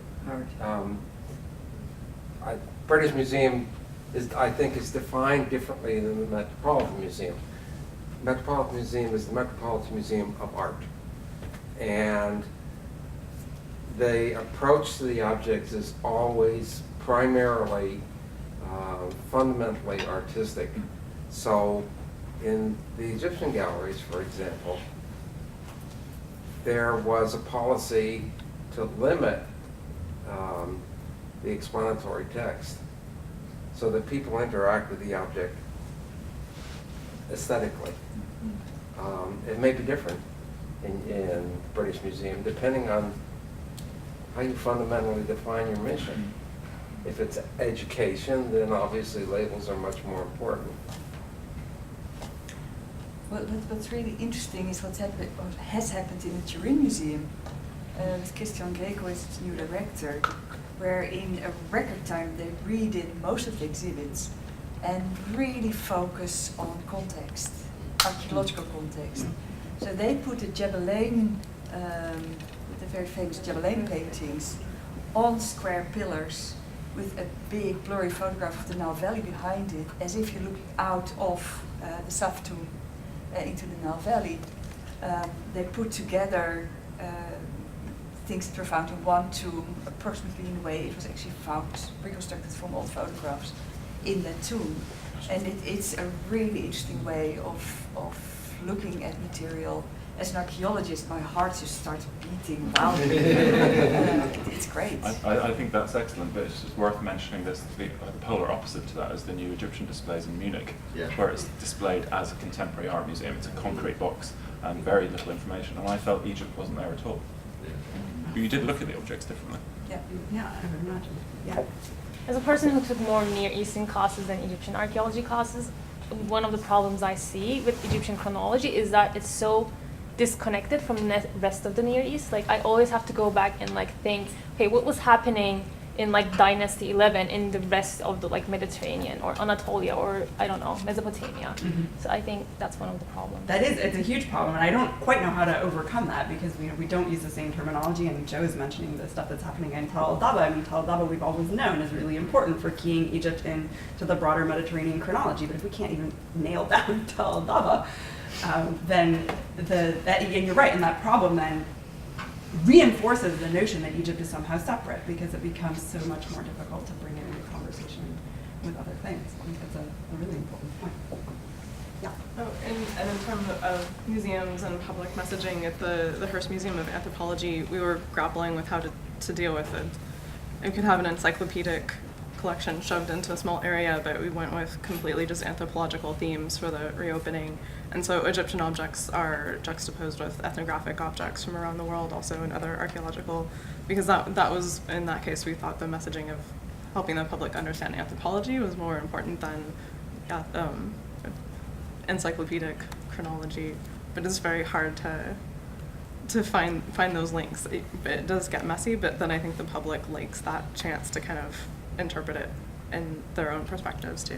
British Museum I think is defined differently than the Metropolitan Museum. Metropolitan Museum is the Metropolitan Museum of Art. And the approach to the objects is always primarily fundamentally artistic. So in the Egyptian galleries, for example, there was a policy to limit the explanatory text so that people interact with the object aesthetically. It may be different in British Museum depending on how you fundamentally define your mission. If it's education, then obviously labels are much more important. What's really interesting is what has happened in the Turin Museum with Christian Greco as its new director, where in a record time they redid most of the exhibits and really focus on context, archaeological context. So they put the Jebelain, the very famous Jebelain paintings, on square pillars with a big blurry photograph of the Nile Valley behind it, as if you're looking out of the Saf tomb into the Nile Valley. They put together things that were found in one tomb, approximately in the way it was actually found, reconstructed from old photographs in that tomb. And it's a really interesting way of looking at material. As an archaeologist, my heart just starts beating wildly. It's great. I think that's excellent, but it's just worth mentioning this. The polar opposite to that is the new Egyptian displays in Munich, where it's displayed as a contemporary art museum. It's a concrete box and very little information, and I felt Egypt wasn't there at all. But you did look at the objects differently. Yeah, I would imagine. Yeah. As a person who took more Near Eastern classes than Egyptian archaeology classes, one of the problems I see with Egyptian chronology is that it's so disconnected from the rest of the Near East. Like, I always have to go back and like think, okay, what was happening in like Dynasty 11 in the rest of the like Mediterranean or Anatolia or I don't know, Mesopotamia. So I think that's one of the problems. It's a huge problem, and I don't quite know how to overcome that because we don't use the same terminology, and Joe is mentioning the stuff that's happening in Tel el-Dabba. I mean, Tel el-Dabba we've always known is really important for keying Egypt into the broader Mediterranean chronology, but if we can't even nail down Tel el-Dabba, then and you're right, and that problem then reinforces the notion that Egypt is somehow separate because it becomes so much more difficult to bring it into conversation with other things. I think that's a really important point. Yeah. Oh, and in terms of museums and public messaging, at the Hearst Museum of Anthropology, we were grappling with how to deal with it. We could have an encyclopedic collection shoved into a small area, but we went with completely just anthropological themes for the reopening. And so Egyptian objects are juxtaposed with ethnographic objects from around the world, also in other archaeological, because that was, in that case, we thought the messaging of helping the public understand anthropology was more important than encyclopedic chronology. But it's very hard to find those links. It does get messy, but then I think the public likes that chance to kind of interpret it in their own perspectives too.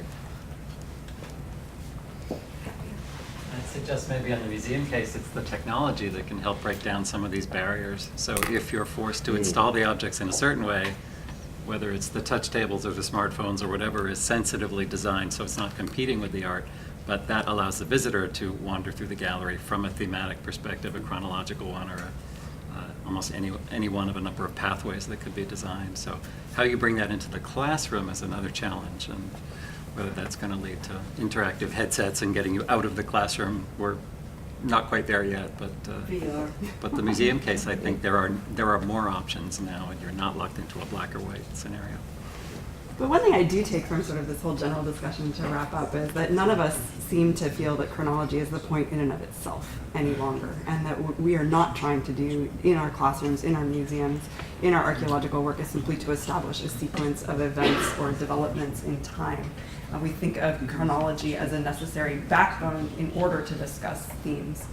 I'd suggest maybe on the museum case, it's the technology that can help break down some of these barriers. So if you're forced to install the objects in a certain way, whether it's the touch tables or the smartphones or whatever is sensitively designed so it's not competing with the art, but that allows the visitor to wander through the gallery from a thematic perspective, a chronological one, or almost any one of a number of pathways that could be designed. So how you bring that into the classroom is another challenge, and whether that's going to lead to interactive headsets and getting you out of the classroom. We're not quite there yet, but VR. But the museum case, I think there are more options now, and you're not locked into a black or white scenario. But one thing I do take from sort of this whole general discussion to wrap up is that none of us seem to feel that chronology is the point in and of itself any longer, and that we are not trying to do in our classrooms, in our museums, in our archaeological work is simply to establish a sequence of events or developments in time. We think of chronology as a necessary backbone in order to discuss themes.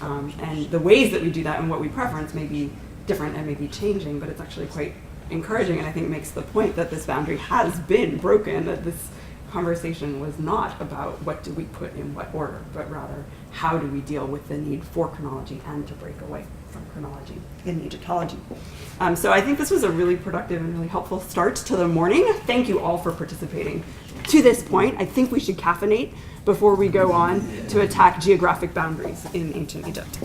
And the ways that we do that and what we preference may be different and may be changing, but it's actually quite encouraging, and I think makes the point that this boundary has been broken, that this conversation was not about what do we put in what order, but rather how do we deal with the need for chronology and to break away from chronology in Egyptology. So I think this was a really productive and really helpful start to the morning. Thank you all for participating. To this point, I think we should caffeinate before we go on to attack geographic boundaries in ancient Egypt.